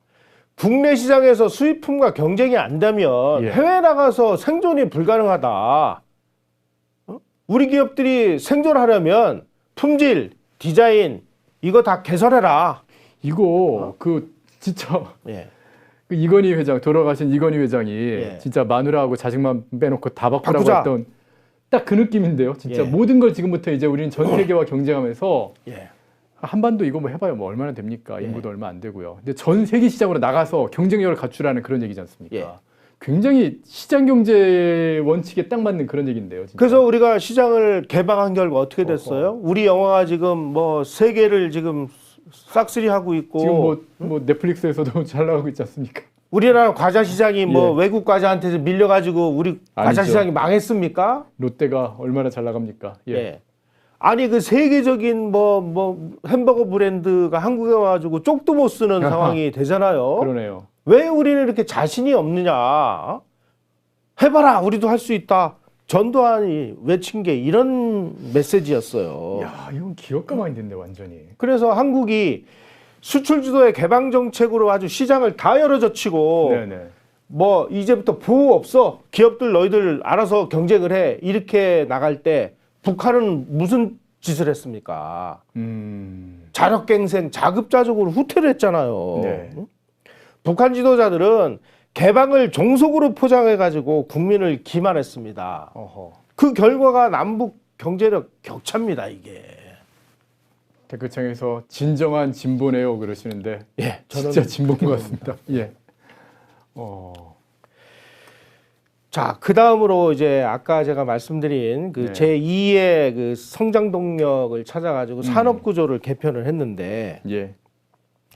국내 시장에서 수입품과 경쟁이 안 되면 예. 해외 나가서 생존이 불가능하다. 어? 우리 기업들이 생존하려면 품질, 디자인 이거 다 개선해라. 이거 그 진짜 예. 그 이건희 회장 돌아가신 이건희 회장이 예. 진짜 마누라하고 자식만 빼놓고 다 바꾸라고 바꾸자. 했던 딱 그 느낌인데요. 진짜 예. 모든 걸 지금부터 이제 우리는 전 세계와 경쟁하면서 예. 한반도 이거 뭐 해봐요. 뭐 얼마나 됩니까? 예. 인구도 얼마 안 되고요. 근데 전 세계 시장으로 나가서 경쟁력을 갖추라는 그런 얘기지 않습니까? 예. 굉장히 시장 경제 원칙에 딱 맞는 그런 얘기인데요. 진짜. 그래서 우리가 시장을 개방한 결과 어떻게 됐어요? 우리 영화가 지금 뭐 세계를 지금 싹쓸이 하고 있고 지금 뭐 넷플릭스에서도 잘 나가고 있지 않습니까? 우리나라 과자 시장이 뭐 예. 외국 과자한테 밀려가지고 우리 과자 아니죠. 시장이 망했습니까? 롯데가 얼마나 잘 나갑니까? 예. 예. 아니 그 세계적인 뭐 햄버거 브랜드가 한국에 와가지고 쪽도 못 쓰는 아하. 상황이 되잖아요. 그러네요. 왜 우리는 이렇게 자신이 없느냐? 해봐라, 우리도 할 수 있다. 전두환이 외친 게 이런 메시지였어요. 야, 이건 기업가 마인드인데 완전히. 그래서 한국이 수출 주도의 개방 정책으로 아주 시장을 다 열어젖히고 네네. 뭐 이제부터 보호 없어. 기업들 너희들 알아서 경쟁을 해. 이렇게 나갈 때 북한은 무슨 짓을 했습니까? 자력갱생, 자급자족으로 후퇴를 했잖아요. 네. 북한 지도자들은 개방을 종속으로 포장해가지고 국민을 기만했습니다. 어허. 그 결과가 남북 경제력 격차입니다, 이게. 댓글창에서 진정한 진보네요 그러시는데 예, 진짜 진보인 것 같습니다. 예. 자, 그 다음으로 이제 아까 제가 말씀드린 그 네. 제2의 그 성장 동력을 찾아가지고 산업 구조를 개편을 했는데 예.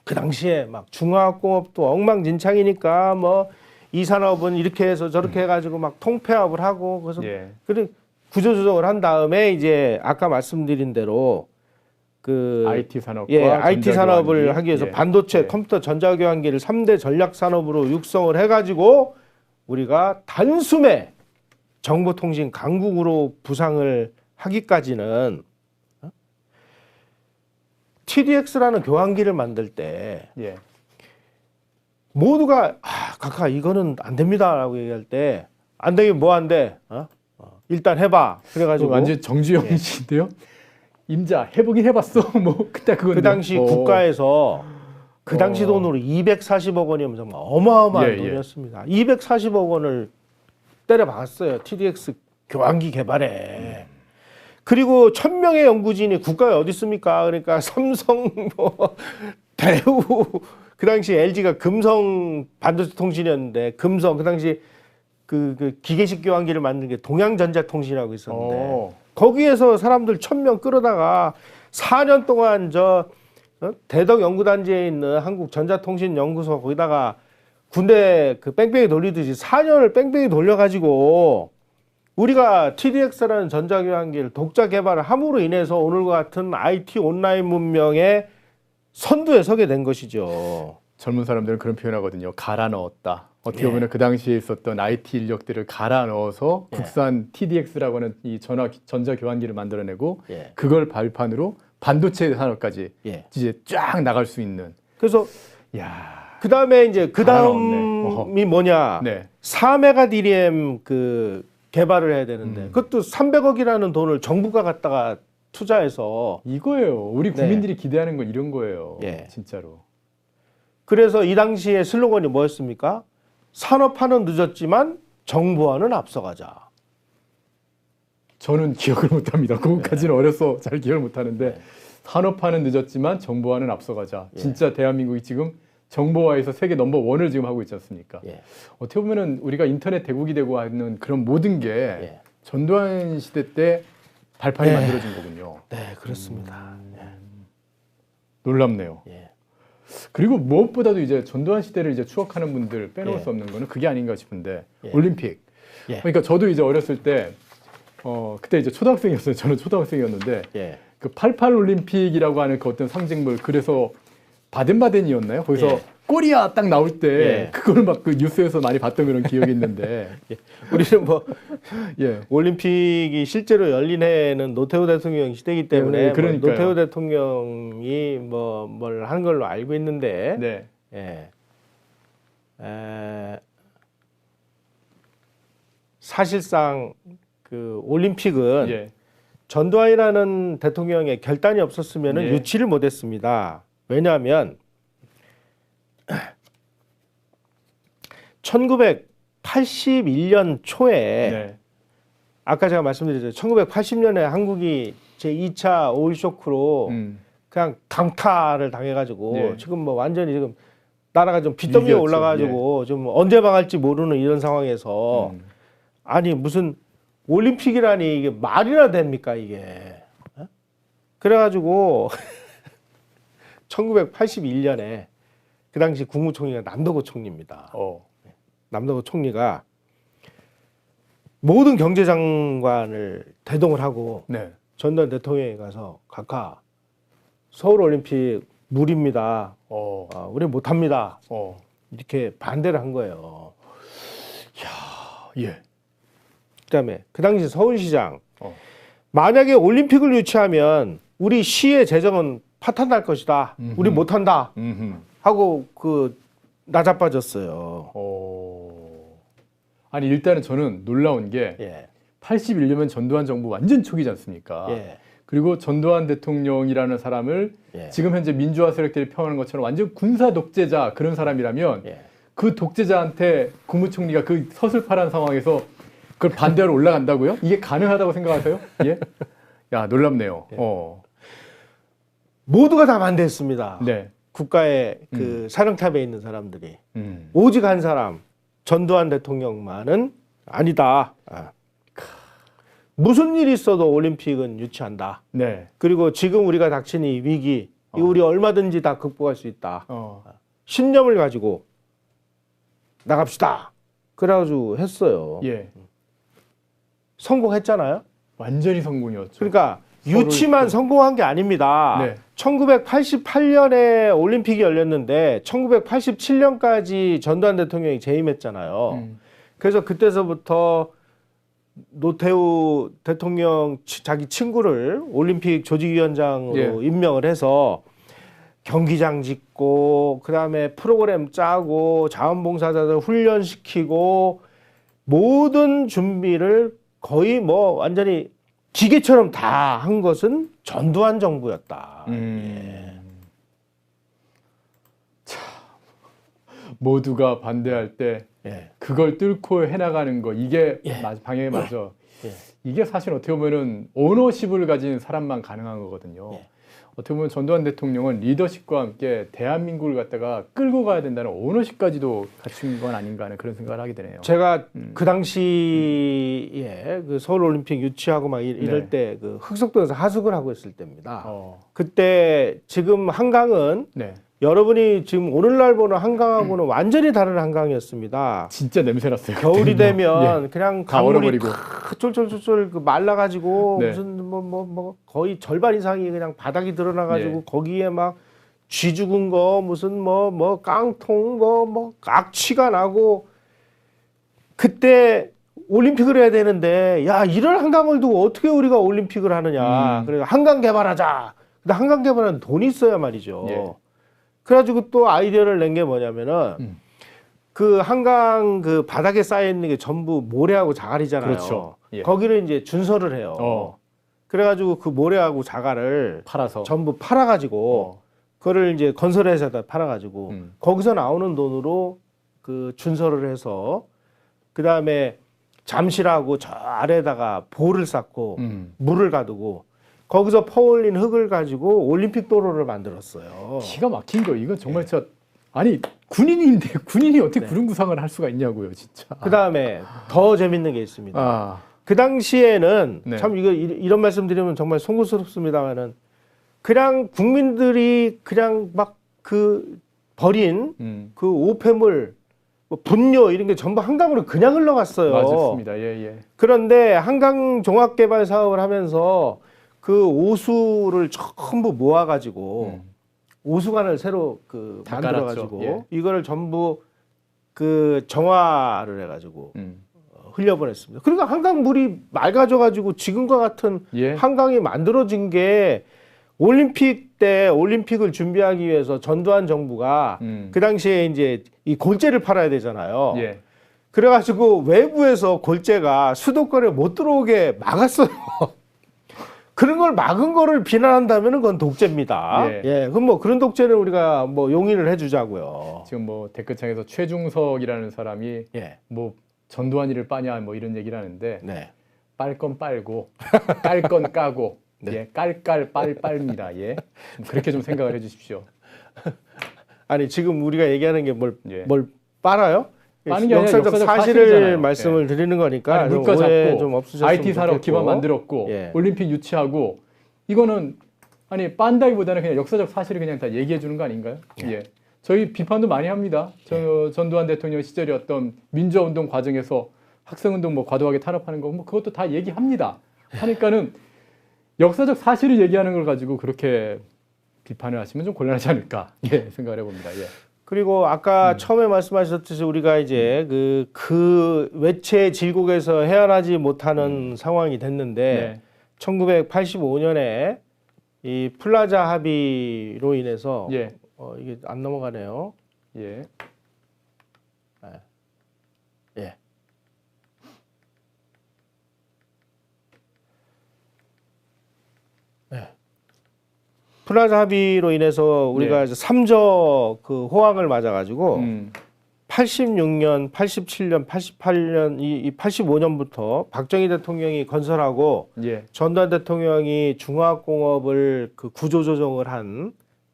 그 당시에 막 중화학공업도 엉망진창이니까 뭐 이 산업은 이렇게 해서 저렇게 해가지고 막 통폐합을 하고 그래서 예. 그래 구조조정을 한 다음에 이제 아까 말씀드린 대로 그 IT 산업과 예, IT 산업을 전자교환기. 하기 위해서 예. 반도체, 예. 컴퓨터, 전자교환기를 3대 전략 산업으로 육성을 해가지고 우리가 단숨에 정보통신 강국으로 부상을 하기까지는 TDX라는 교환기를 만들 때 예. 모두가 각하 이거는 안 됩니다라고 얘기할 때 안 되긴 뭐 안 돼? 일단 해봐. 그래가지고 완전 정주영 예. 씨인데요. 임자 해보긴 해봤어. 뭐 그때 그건 그 당시 국가에서 그 당시 돈으로 240억 원이면 정말 어마어마한 예, 예. 돈이었습니다. 240억 원을 때려박았어요. TDX 교환기 개발에. 그리고 1000명의 연구진이 국가에 어디 있습니까? 그러니까 삼성, 뭐 대우, 그 당시 LG가 금성 반도체 통신이었는데 금성 그 당시 그 기계식 교환기를 만든 게 동양전자통신이라고 있었는데 거기에서 사람들 1000명 끌어다가 4년 동안 대덕 연구단지에 있는 한국전자통신연구소 거기다가 군대 그 뺑뺑이 돌리듯이 4년을 뺑뺑이 돌려가지고 우리가 TDX라는 전자교환기를 독자 개발을 함으로 인해서 오늘과 같은 IT 온라인 문명의 선두에 서게 된 것이죠. 젊은 사람들은 그런 표현하거든요. 갈아 넣었다. 어떻게 예. 보면 그 당시에 있었던 IT 인력들을 갈아 넣어서 예. 국산 TDX라고 하는 이 전자 교환기를 만들어내고 예. 그걸 발판으로 반도체 산업까지 예. 이제 쫙 나갈 수 있는. 그래서 야. 그 다음에 이제 그 갈아 다음이 뭐냐? 네. 4메가 DRAM 그 개발을 해야 되는데 그것도 300억이라는 돈을 정부가 갖다가 투자해서 이거예요. 우리 국민들이 기대하는 건 이런 거예요. 예. 진짜로. 그래서 이 당시에 슬로건이 뭐였습니까? 산업화는 늦었지만 정부화는 앞서가자. 저는 기억을 못합니다. 그것까지는 어려서 잘 기억을 못하는데 산업화는 늦었지만 정보화는 앞서가자. 진짜 대한민국이 지금 정보화에서 세계 넘버 원을 지금 하고 있지 않습니까? 어떻게 보면은 우리가 인터넷 대국이 되고 하는 그런 모든 게 전두환 시대 때 발판이 만들어진 거군요. 네, 그렇습니다. 놀랍네요. 그리고 무엇보다도 이제 전두환 시대를 이제 추억하는 분들 빼놓을 수 없는 거는 그게 아닌가 싶은데 올림픽. 그러니까 저도 이제 어렸을 때 그때 이제 초등학생이었어요. 저는 초등학생이었는데 그 88 올림픽이라고 하는 그 어떤 상징물 그래서 바덴바덴이었나요? 거기서 꼬리야 딱 나올 때 그걸 막 그 뉴스에서 많이 봤던 그런 기억이 있는데 우리는 뭐 올림픽이 실제로 열린 해는 노태우 대통령 시대이기 때문에 뭐 노태우 대통령이 뭐 뭘 한 걸로 알고 있는데 사실상 그 올림픽은 전두환이라는 대통령의 결단이 없었으면 유치를 못했습니다. 왜냐하면 1981년 초에 아까 제가 말씀드렸죠. 1980년에 한국이 제2차 오일 쇼크로 그냥 강타를 당해가지고 지금 뭐 완전히 지금 나라가 좀 빚더미에 올라가지고 좀 언제 망할지 모르는 이런 상황에서 아니 무슨 올림픽이라니 이게 말이나 됩니까 이게? 그래가지고 1981년에 그 당시 국무총리가 남덕호 총리입니다. 남덕호 총리가 모든 경제장관을 대동을 하고 전두환 대통령에 가서 각하 서울올림픽 무리입니다. 우리 못합니다. 이렇게 반대를 한 거예요. 그다음에 그 당시 서울시장 만약에 올림픽을 유치하면 우리 시의 재정은 파탄날 것이다. 우리 못한다. 하고 그 나자빠졌어요. 아니 일단은 저는 놀라운 게 81년면 전두환 정부 완전 초기지 않습니까? 그리고 전두환 대통령이라는 사람을 지금 현재 민주화 세력들이 평하는 것처럼 완전 군사 독재자 그런 사람이라면 그 독재자한테 국무총리가 그 서슬파란 상황에서 그걸 반대하러 올라간다고요? 이게 가능하다고 생각하세요? 야 놀랍네요. 모두가 다 반대했습니다. 국가의 그 사령탑에 있는 사람들이 오직 한 사람 전두환 대통령만은 아니다. 무슨 일이 있어도 올림픽은 유치한다. 그리고 지금 우리가 닥친 이 위기, 이 우리 얼마든지 다 극복할 수 있다. 신념을 가지고 나갑시다. 그래가지고 했어요. 성공했잖아요. 완전히 성공이었죠. 그러니까 유치만 성공한 게 아닙니다. 1988년에 올림픽이 열렸는데 1987년까지 전두환 대통령이 재임했잖아요. 그래서 그때서부터 노태우 대통령 자기 친구를 올림픽 조직위원장으로 임명을 해서 경기장 짓고 그다음에 프로그램 짜고 자원봉사자들 훈련시키고 모든 준비를 거의 뭐 완전히 기계처럼 다 한 것은 전두환 정부였다. 모두가 반대할 때 그걸 뚫고 해나가는 거 이게 방향이 맞아. 이게 사실 어떻게 보면은 오너십을 가진 사람만 가능한 거거든요. 어떻게 보면 전두환 대통령은 리더십과 함께 대한민국을 갖다가 끌고 가야 된다는 오너십까지도 갖춘 건 아닌가 하는 그런 생각을 하게 되네요. 제가 그 당시에 그 서울올림픽 유치하고 막 이럴 때 그 흑석동에서 하숙을 하고 있을 때입니다. 그때 지금 한강은 여러분이 지금 오늘날 보는 한강하고는 완전히 다른 한강이었습니다. 진짜 냄새 났어요. 겨울이 되면 그냥 강물이 쫄쫄쫄쫄 그 말라가지고 무슨 뭐 거의 절반 이상이 그냥 바닥이 드러나가지고 거기에 막 쥐 죽은 거 무슨 뭐 깡통 뭐 악취가 나고 그때 올림픽을 해야 되는데 야 이런 한강을 두고 어떻게 우리가 올림픽을 하느냐. 그래서 한강 개발하자. 근데 한강 개발은 돈이 있어야 말이죠. 그래가지고 또 아이디어를 낸 게 뭐냐면은 그 한강 그 바닥에 쌓여 있는 게 전부 모래하고 자갈이잖아요. 그렇죠. 예. 거기를 이제 준설을 해요. 그래가지고 그 모래하고 자갈을 팔아서 전부 팔아가지고 그거를 이제 건설회사에다 팔아가지고 거기서 나오는 돈으로 그 준설을 해서 그 다음에 잠실하고 저 아래에다가 보를 쌓고 물을 가두고 거기서 퍼올린 흙을 가지고 올림픽 도로를 만들었어요. 기가 막힌 거. 이건 정말 저 아니 군인인데 군인이 어떻게 그런 구상을 할 수가 있냐고요, 진짜. 그 다음에 더 재밌는 게 있습니다. 아, 그 당시에는 네. 참 이거 이런 말씀 드리면 정말 송구스럽습니다만은 그냥 국민들이 그냥 막 그 버린 그 오폐물, 뭐 분뇨 이런 게 전부 한강으로 그냥 흘러갔어요. 맞습니다. 예, 예. 그런데 한강 종합개발 사업을 하면서 그 오수를 전부 모아가지고 오수관을 새로 그 다 만들어가지고 깔았죠. 예. 이거를 전부 그 정화를 해가지고 흘려보냈습니다. 그러니까 한강 물이 맑아져가지고 지금과 같은 예. 한강이 만들어진 게 올림픽 때 올림픽을 준비하기 위해서 전두환 정부가 그 당시에 이제 이 골재를 팔아야 되잖아요. 예. 그래가지고 외부에서 골재가 수도권에 못 들어오게 막았어요. 그런 걸 막은 거를 비난한다면 그건 독재입니다. 예. 예. 그럼 뭐 그런 독재는 우리가 뭐 용인을 해주자고요. 지금 뭐 댓글창에서 최중석이라는 사람이 예. 뭐 전두환이를 빠냐 뭐 이런 얘기를 하는데 네. 빨 건 빨고 깔 건 까고 네. 예, 깔깔 빨빨입니다. 예. 좀 그렇게 좀 생각을 해주십시오. 아니 지금 우리가 얘기하는 게 뭘 예. 빨아요? 빠는 게 아니라 역사적 역사적 사실을 사실이잖아요. 말씀을 드리는 거니까 아니, 물가 오해 잡고 좀 없으셨으면 IT 산업 좋겠고. 기반 만들었고 예. 올림픽 유치하고 이거는 아니 빤다기보다는 그냥 역사적 사실을 그냥 다 얘기해 주는 거 아닌가요? 예. 저희 비판도 많이 합니다. 전두환 대통령 시절에 어떤 민주화운동 과정에서 학생운동 뭐 과도하게 탄압하는 거 뭐 그것도 다 얘기합니다. 하니까는 역사적 사실을 얘기하는 걸 가지고 그렇게 비판을 하시면 좀 곤란하지 않을까 생각을 해봅니다. 예. 그리고 아까 처음에 말씀하셨듯이 우리가 이제 그 외채 질곡에서 헤어나지 못하는 상황이 됐는데 네. 1985년에 이 플라자 합의로 인해서 예. 이게 안 넘어가네요. 예. 예. 플라자 합의로 인해서 우리가 이제 3저 그 호황을 맞아가지고 86년, 87년, 88년, 이 85년부터 박정희 대통령이 건설하고 예. 전두환 대통령이 중화공업을 그 구조조정을 한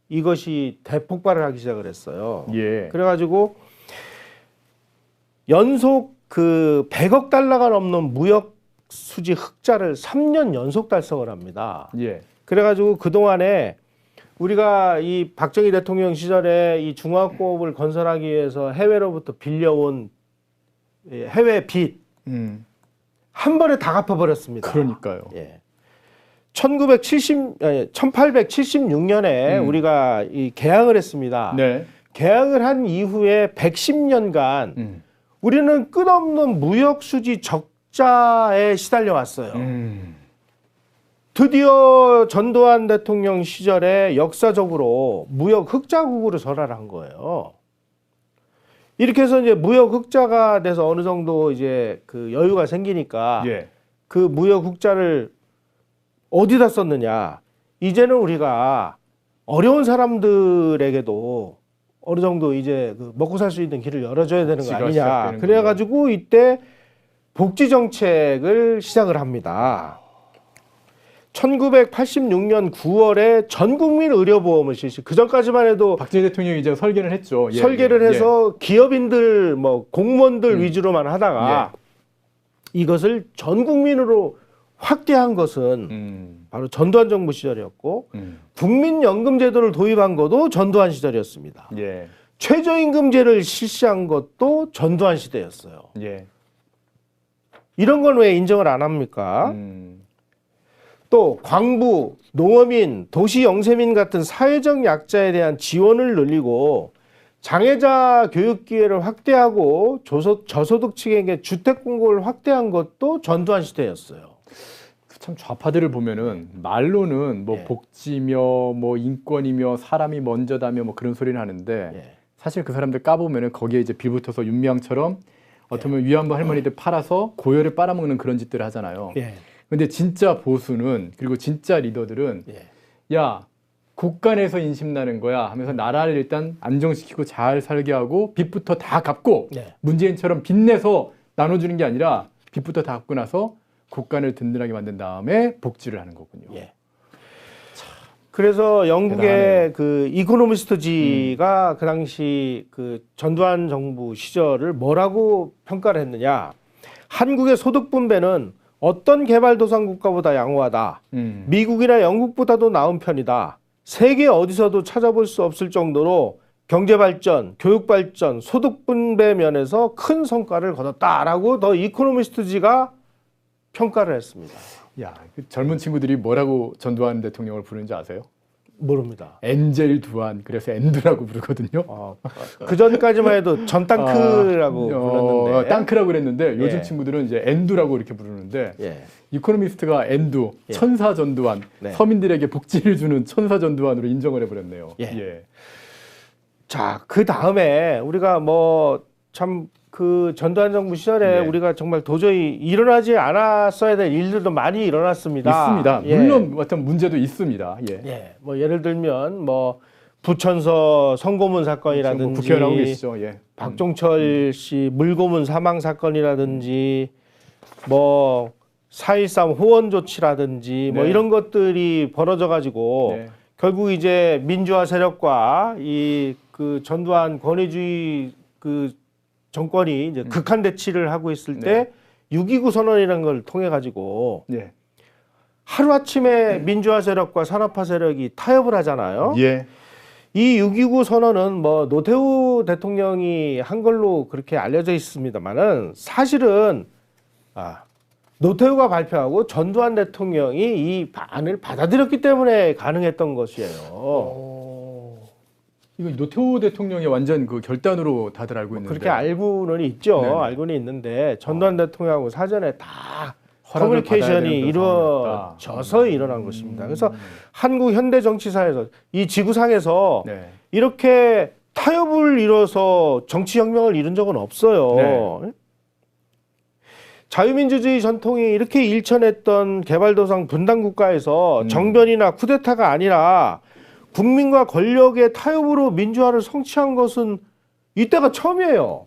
이것이 대폭발을 하기 시작을 했어요. 예. 그래가지고 연속 그 100억 달러가 넘는 무역 수지 흑자를 3년 연속 달성을 합니다. 예. 그래가지고 그동안에 우리가 이 박정희 대통령 시절에 이 중화공업을 건설하기 위해서 해외로부터 빌려온 해외 빚 한 번에 다 갚아버렸습니다. 그러니까요. 예. 1876년에 우리가 이 개항을 했습니다. 네. 개항을 한 이후에 110년간 우리는 끝없는 무역 수지 적자에 시달려 왔어요. 드디어 전두환 대통령 시절에 역사적으로 무역 흑자국으로 전환한 거예요. 이렇게 해서 이제 무역 흑자가 돼서 어느 정도 이제 그 여유가 생기니까 예. 그 무역 흑자를 어디다 썼느냐. 이제는 우리가 어려운 사람들에게도 어느 정도 이제 그 먹고 살 수 있는 길을 열어줘야 되는 거 아니냐. 그래가지고 이때 복지 정책을 시작을 합니다. 1986년 9월에 전국민 의료보험을 실시. 그 전까지만 해도 박정희 대통령이 이제 설계를 했죠. 예, 설계를 예, 해서 기업인들, 뭐 공무원들 위주로만 하다가 이것을 전국민으로 확대한 것은 바로 전두환 정부 시절이었고 국민연금제도를 도입한 것도 전두환 시절이었습니다. 예. 최저임금제를 실시한 것도 전두환 시대였어요. 예. 이런 건 왜 인정을 안 합니까? 또 광부, 농어민, 도시 영세민 같은 사회적 약자에 대한 지원을 늘리고 장애자 교육 기회를 확대하고 저소득층에게 주택 공급을 확대한 것도 전두환 시대였어요. 참 좌파들을 보면은 말로는 뭐 예. 복지며 뭐 인권이며 사람이 먼저다며 뭐 그런 소리를 하는데 예. 사실 그 사람들 까보면은 거기에 이제 빌붙어서 윤미향처럼 어쩌면 위안부 할머니들 팔아서 고열을 빨아먹는 그런 짓들을 하잖아요. 예. 근데 진짜 보수는 그리고 진짜 리더들은 예. 야 국가 내에서 인심 나는 거야 하면서 나라를 일단 안정시키고 잘 살게 하고 빚부터 다 갚고 예. 문재인처럼 빚내서 나눠주는 게 아니라 빚부터 다 갚고 나서 국간을 든든하게 만든 다음에 복지를 하는 거군요. 예. 그래서 영국의 대단하네요. 그 이코노미스트지가 그 당시 그 전두환 정부 시절을 뭐라고 평가를 했느냐. 한국의 소득 분배는 어떤 개발도상 국가보다 양호하다. 미국이나 영국보다도 나은 편이다. 세계 어디서도 찾아볼 수 없을 정도로 경제 발전, 교육 발전, 소득 분배 면에서 큰 성과를 거뒀다라고 더 이코노미스트지가 평가를 했습니다. 야, 그 젊은 친구들이 뭐라고 전두환 대통령을 부르는지 아세요? 모릅니다. 엔젤 두환, 그래서 엔두라고 부르거든요. 그 전까지만 해도 전땅크라고 불렀는데 땅크라고 그랬는데 요즘 예. 친구들은 이제 엔두라고 이렇게 부르는데 예. 이코노미스트가 엔두, 예. 천사 전두환, 네. 서민들에게 복지를 주는 천사 전두환으로 인정을 해버렸네요. 예. 자, 그 다음에 우리가 뭐 참 그 전두환 정부 시절에 네. 우리가 정말 도저히 일어나지 않았어야 될 일들도 많이 일어났습니다. 있습니다. 예. 물론 어떤 문제도 있습니다. 예. 예. 뭐 예를 들면 뭐 부천서 성고문 사건이라든지 뭐 국회의원 하고 계시죠. 예. 박종철 씨 물고문 사망 사건이라든지 뭐 4.13 호원 조치라든지 뭐 네. 이런 것들이 벌어져 가지고 네. 결국 이제 민주화 세력과 이 그 전두환 권위주의 그 정권이 이제 극한 대치를 하고 있을 때 6.29 선언이라는 걸 통해 가지고 예. 하루아침에 민주화 세력과 산업화 세력이 타협을 하잖아요. 예. 이 6.29 선언은 뭐 노태우 대통령이 한 걸로 그렇게 알려져 있습니다만은 사실은 노태우가 발표하고 전두환 대통령이 이 안을 받아들였기 때문에 가능했던 것이에요. 이거 노태우 대통령이 완전 그 결단으로 다들 알고 있는데 그렇게 알고는 있죠. 네네. 알고는 있는데 전두환 대통령하고 사전에 다 허락을 받아야 커뮤니케이션이 되는 그런 이루어져서 일어난 것입니다. 그래서 한국 현대 정치사에서 이 지구상에서 네. 이렇게 타협을 이뤄서 정치혁명을 이룬 적은 없어요. 네. 자유민주주의 전통이 이렇게 일천했던 개발도상 분단국가에서 정변이나 쿠데타가 아니라 국민과 권력의 타협으로 민주화를 성취한 것은 이때가 처음이에요.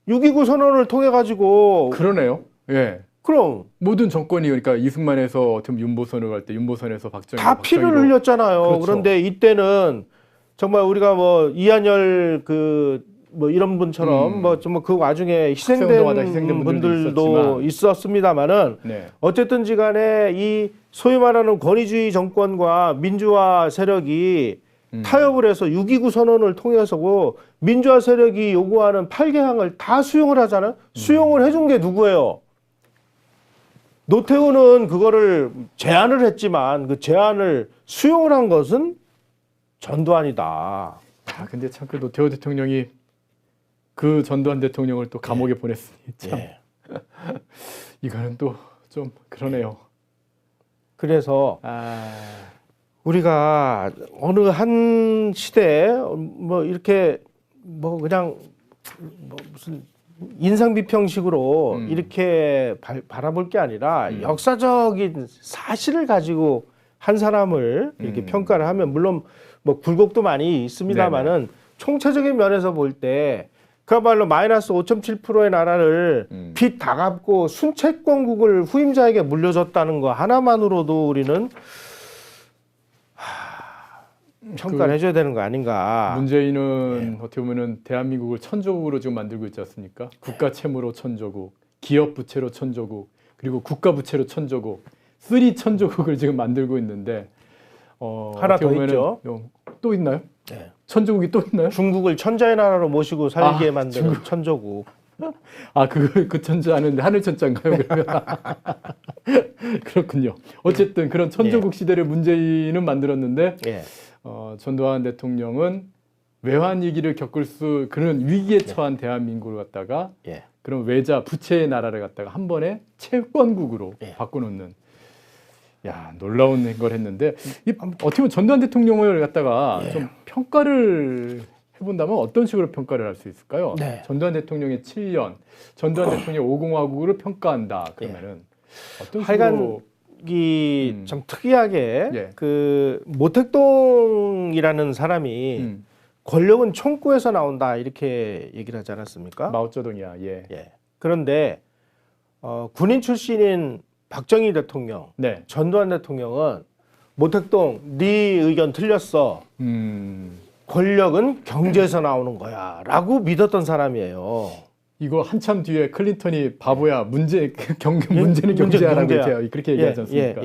6.29 선언을 통해 가지고 그러네요. 예. 그럼 모든 정권이 그러니까 이승만에서 어떻게 윤보선을 갈 때 윤보선에서 박정희 다 피를 흘렸잖아요. 그렇죠. 그런데 이때는 정말 우리가 뭐 이한열 그 뭐 이런 분처럼 뭐 좀 그 와중에 학생운동하다 희생된 희생된 분들도 있었습니다만은 네. 어쨌든지 간에 이 소위 말하는 권위주의 정권과 민주화 세력이 타협을 해서 6.29 선언을 통해서 민주화 세력이 요구하는 8개항을 다 수용을 하잖아요. 수용을 해준 게 누구예요? 노태우는 그거를 제안을 했지만 그 제안을 수용을 한 것은 전두환이다. 아, 근데 참 그 노태우 대통령이 그 전두환 대통령을 또 감옥에 보냈으니 참 이거는 또 좀 그러네요. 그래서 우리가 어느 한 시대에 뭐 이렇게 뭐 그냥 뭐 무슨 인상 비평식으로 이렇게 바라볼 게 아니라 역사적인 사실을 가지고 한 사람을 이렇게 평가를 하면 물론 뭐 굴곡도 많이 있습니다만은 총체적인 면에서 볼 때 그야말로 마이너스 5.7%의 나라를 빚 다 갚고 순채권국을 후임자에게 물려줬다는 거 하나만으로도 우리는 평가를 해줘야 되는 거 아닌가. 문재인은 어떻게 보면은 대한민국을 천조국으로 지금 만들고 있지 않습니까? 국가 채무로 천조국, 기업 부채로 천조국, 그리고 국가 부채로 천조국, 3천조국을 지금 만들고 있는데 하나 더 있죠. 또 있나요? 네. 천조국이 또 있나요? 중국을 천자의 나라로 모시고 살게 만드는 천조국. 그 천자는 하늘 천자인가요? 그러면 그렇군요. 어쨌든 그런 천조국 시대를 문재인은 만들었는데 전두환 대통령은 외환 위기를 겪을 수 그런 위기에 처한 대한민국을 갖다가 그런 외자 부채의 나라를 갖다가 한 번에 채권국으로 바꿔놓는. 야, 놀라운 걸 했는데 어떻게 보면 전두환 대통령을 갖다가 좀 평가를 해본다면 어떤 식으로 평가를 할 수 있을까요? 네. 전두환 대통령의 7년, 전두환 대통령의 5공화국을 평가한다 그러면은 어떤 하여간 식으로 참 특이하게 그 모택동이라는 사람이 권력은 총구에서 나온다 이렇게 얘기를 하지 않았습니까? 마오쩌둥이야. 예. 그런데 군인 출신인 박정희 대통령, 네. 전두환 대통령은 모택동 네 의견 틀렸어. 권력은 경제에서 나오는 거야라고 믿었던 사람이에요. 이거 한참 뒤에 클린턴이 바보야 문제는 경제하라고 그렇게 얘기하지 않습니까?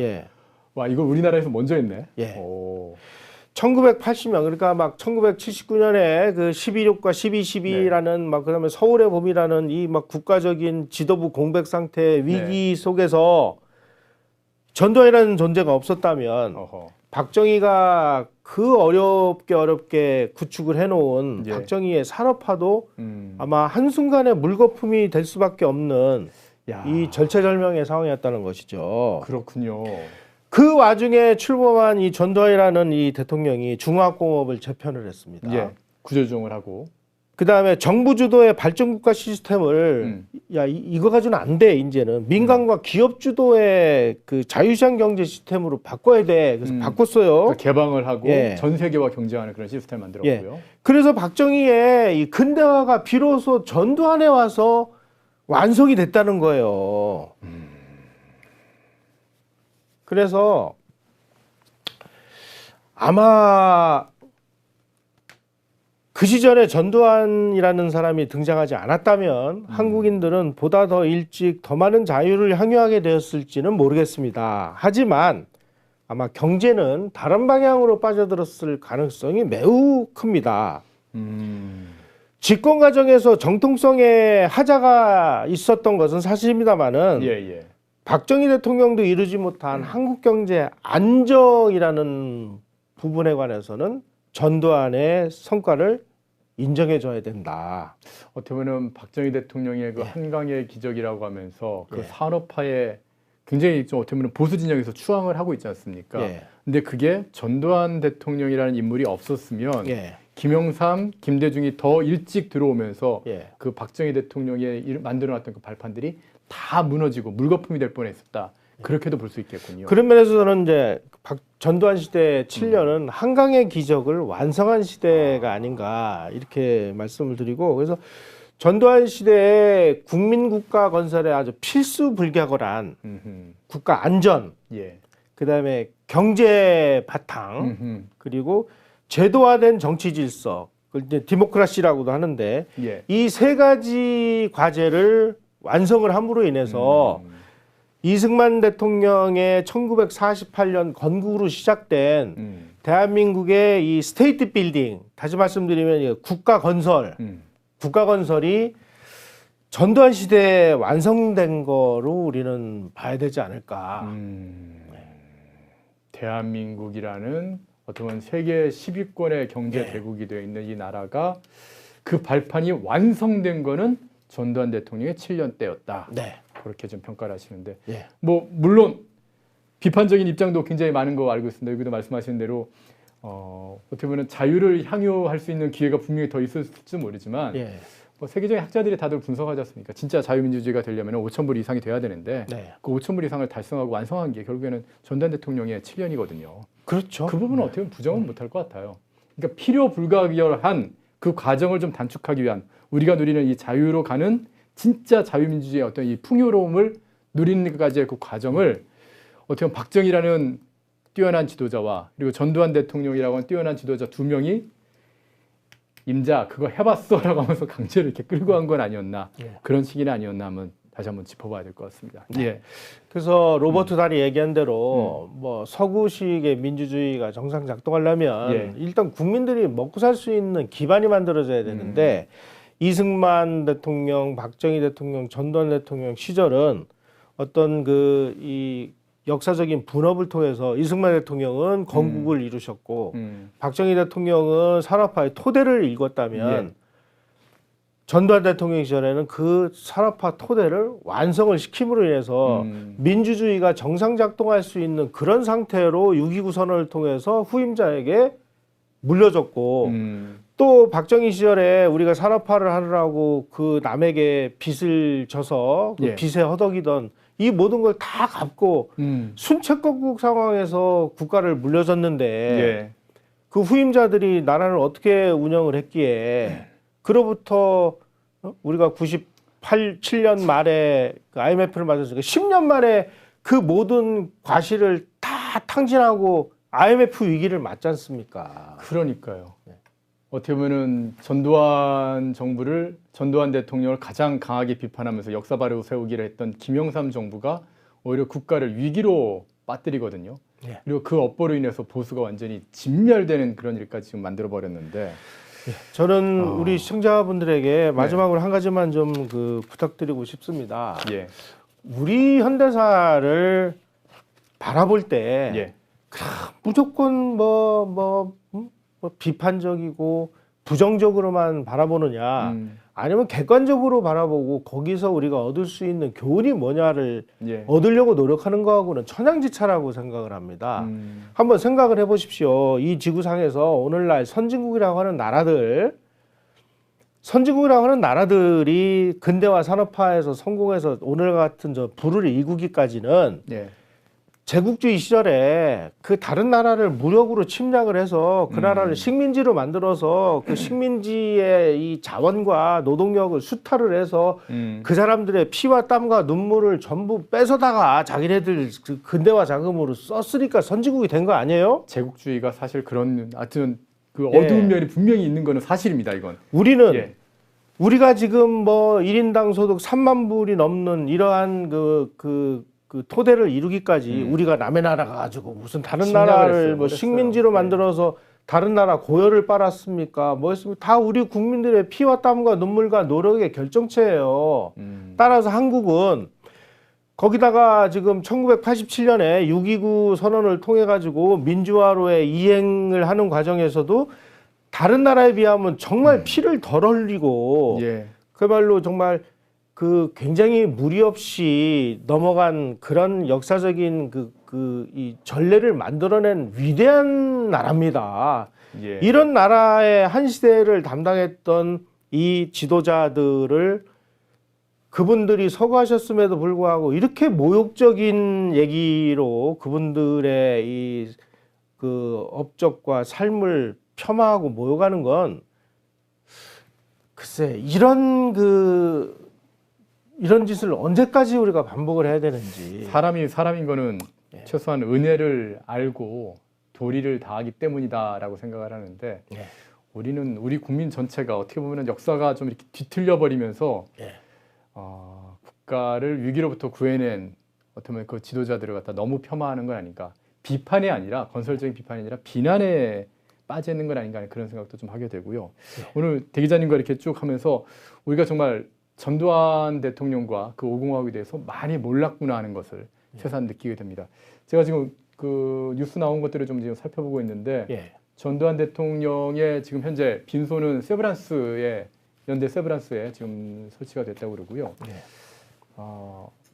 와, 이걸 우리나라에서 먼저 했네. 1980년 그러니까 막 1979년에 그 11.6과 12.12라는 막 그다음에 서울의 봄이라는 이 막 국가적인 지도부 공백 상태 위기 속에서 전두환이라는 존재가 없었다면 박정희가 그 어렵게 구축을 해놓은 박정희의 산업화도 아마 한순간에 물거품이 될 수밖에 없는 이 절체절명의 상황이었다는 것이죠. 그렇군요. 그 와중에 출범한 이 전두환이라는 이 대통령이 중화학공업을 재편을 했습니다. 구조조정을 하고. 그 다음에 정부 주도의 발전국가 시스템을 이거 가지고는 안 돼. 이제는 민간과 기업 주도의 그 자유시장 경제 시스템으로 바꿔야 돼. 그래서 바꿨어요. 그러니까 개방을 하고 전 세계와 경쟁하는 그런 시스템을 만들었고요. 그래서 박정희의 이 근대화가 비로소 전두환에 와서 완성이 됐다는 거예요. 그래서 아마 그 시절에 전두환이라는 사람이 등장하지 않았다면 한국인들은 보다 더 일찍 더 많은 자유를 향유하게 되었을지는 모르겠습니다. 하지만 아마 경제는 다른 방향으로 빠져들었을 가능성이 매우 큽니다. 집권 과정에서 정통성의 하자가 있었던 것은 사실입니다만은 박정희 대통령도 이루지 못한 한국 경제 안정이라는 부분에 관해서는 전두환의 성과를 인정해줘야 된다. 어떻게 보면 박정희 대통령의 그 한강의 기적이라고 하면서 그 산업화에 굉장히 좀 어떻게 보면 보수 진영에서 추앙을 하고 있지 않습니까? 근데 그게 전두환 대통령이라는 인물이 없었으면 김영삼, 김대중이 더 일찍 들어오면서 그 박정희 대통령이 만들어놨던 그 발판들이 다 무너지고 물거품이 될 뻔했었다. 그렇게도 볼 수 있겠군요. 그런 면에서 저는 이제 전두환 시대 7년은 한강의 기적을 완성한 시대가 아닌가 이렇게 말씀을 드리고, 그래서 전두환 시대의 국민국가 건설에 아주 필수불격을한 국가 안전, 그다음에 경제 바탕, 그리고 제도화된 정치 질서, 이제 디모크라시라고도 하는데 이 세 가지 과제를 완성을 함으로 인해서 이승만 대통령의 1948년 건국으로 시작된 대한민국의 이 스테이트 빌딩, 다시 말씀드리면 국가 건설이 전두환 시대에 완성된 거로 우리는 봐야 되지 않을까. 대한민국이라는 어떻게 보면 세계 10위권의 경제 대국이 되어 있는 이 나라가 그 발판이 완성된 거는 전두환 대통령의 7년 때였다. 그렇게 좀 평가를 하시는데 뭐 물론 비판적인 입장도 굉장히 많은 거 알고 있습니다. 여기도 말씀하신 대로 어떻게 보면 자유를 향유할 수 있는 기회가 분명히 더 있을지 모르지만 뭐 세계적인 학자들이 다들 분석하지 않습니까? 진짜 자유민주주의가 되려면 5,000불 이상이 돼야 되는데 그 5,000불 이상을 달성하고 완성한 게 결국에는 전두환 대통령의 7년이거든요. 그렇죠. 그 부분은 어떻게 보면 부정은 못할 것 같아요. 그러니까 필요 불가결한 그 과정을 좀 단축하기 위한 우리가 누리는 이 자유로 가는 진짜 자유민주주의의 어떤 이 풍요로움을 누리는 것까지의 그 과정을 어떻게 보면 박정희라는 뛰어난 지도자와 그리고 전두환 대통령이라고 하는 뛰어난 지도자 두 명이 임자 그거 해봤어라고 하면서 강제로 이렇게 끌고 간 건 아니었나 그런 시기는 아니었나 하면 다시 한번 짚어봐야 될 것 같습니다. 그래서 로버트 달이 얘기한 대로 뭐 서구식의 민주주의가 정상 작동하려면 일단 국민들이 먹고 살 수 있는 기반이 만들어져야 되는데 이승만 대통령, 박정희 대통령, 전두환 대통령 시절은 어떤 이 역사적인 분업을 통해서 이승만 대통령은 건국을 이루셨고 박정희 대통령은 산업화의 토대를 읽었다면 전두환 대통령 시절에는 그 산업화 토대를 완성을 시킴으로 인해서 민주주의가 정상 작동할 수 있는 그런 상태로 6.29 선언을 통해서 후임자에게 물려줬고 또 박정희 시절에 우리가 산업화를 하느라고 그 남에게 빚을 져서 그 예. 빚에 허덕이던 이 모든 걸 다 갚고 순채권국 상황에서 국가를 물려줬는데 예. 그 후임자들이 나라를 어떻게 운영을 했기에 그로부터 우리가 97년 말에 그 IMF를 맞았으니까 10년 만에 그 모든 과실을 다 탕진하고 IMF 위기를 맞지 않습니까? 그러니까요. 어떻게 보면은 전두환 대통령을 가장 강하게 비판하면서 역사바로 세우기를 했던 김영삼 정부가 오히려 국가를 위기로 빠뜨리거든요. 예. 그리고 그 업보로 인해서 보수가 완전히 진멸되는 그런 일까지 지금 만들어 버렸는데 저는 우리 시청자분들에게 마지막으로 한 가지만 좀 그 부탁드리고 싶습니다. 예. 우리 현대사를 바라볼 때 예. 무조건 뭐 비판적이고 부정적으로만 바라보느냐 아니면 객관적으로 바라보고 거기서 우리가 얻을 수 있는 교훈이 뭐냐를 예. 얻으려고 노력하는 거하고는 천양지차라고 생각을 합니다. 한번 생각을 해보십시오. 이 지구상에서 오늘날 선진국이라고 하는 나라들이 근대화 산업화에서 성공해서 오늘 같은 저 부를 일구기까지는 예. 제국주의 시절에 그 다른 나라를 무력으로 침략을 해서 그 나라를 식민지로 만들어서 그 식민지의 이 자원과 노동력을 수탈을 해서 그 사람들의 피와 땀과 눈물을 전부 뺏어다가 자기네들 그 근대화 자금으로 썼으니까 선진국이 된 거 아니에요? 제국주의가 사실 그런 하여튼 그 예. 어두운 면이 분명히 있는 거는 사실입니다. 이건. 우리는 예. 우리가 지금 뭐 1인당 소득 3만 불이 넘는 이러한 그 토대를 이루기까지 우리가 남의 나라 가지고 무슨 다른 침략을 나라를 했어요. 뭐 그랬어요. 식민지로 네. 만들어서 다른 나라 고열을 빨았습니까? 뭐 했습니까? 다 우리 국민들의 피와 땀과 눈물과 노력의 결정체예요. 따라서 한국은 거기다가 지금 1987년에 6.29 선언을 통해 가지고 민주화로의 이행을 하는 과정에서도 다른 나라에 비하면 정말 피를 덜 흘리고 예. 그야말로 정말 그 굉장히 무리 없이 넘어간 그런 역사적인 이 전례를 만들어낸 위대한 나라입니다. 예. 이런 나라의 한 시대를 담당했던 이 지도자들을 그분들이 서거하셨음에도 불구하고 이렇게 모욕적인 얘기로 그분들의 이 그 업적과 삶을 폄하하고 모욕하는 건 글쎄 이런 짓을 언제까지 우리가 반복을 해야 되는지. 사람이 사람인 거는 최소한 은혜를 알고 도리를 다하기 때문이다라고 생각을 하는데 예. 우리 국민 전체가 어떻게 보면 역사가 좀 이렇게 뒤틀려 버리면서 예. 국가를 위기로부터 구해낸 어떻게 보면 그 지도자들을 갖다 너무 폄하하는 건 아닌가. 비판이 아니라 건설적인 비판이 아니라 비난에 빠져 있는 건 아닌가 하는 그런 생각도 좀 하게 되고요. 오늘 대 기자님과 이렇게 쭉 하면서 우리가 정말 전두환 대통령과 그 5공화국에 대해서 많이 몰랐구나 하는 것을 새삼 느끼게 됩니다. 제가 지금 그 뉴스 나온 것들을 좀 지금 살펴보고 있는데 예. 전두환 대통령의 지금 현재 빈소는 연대 세브란스에 지금 설치가 됐다고 그러고요. 예.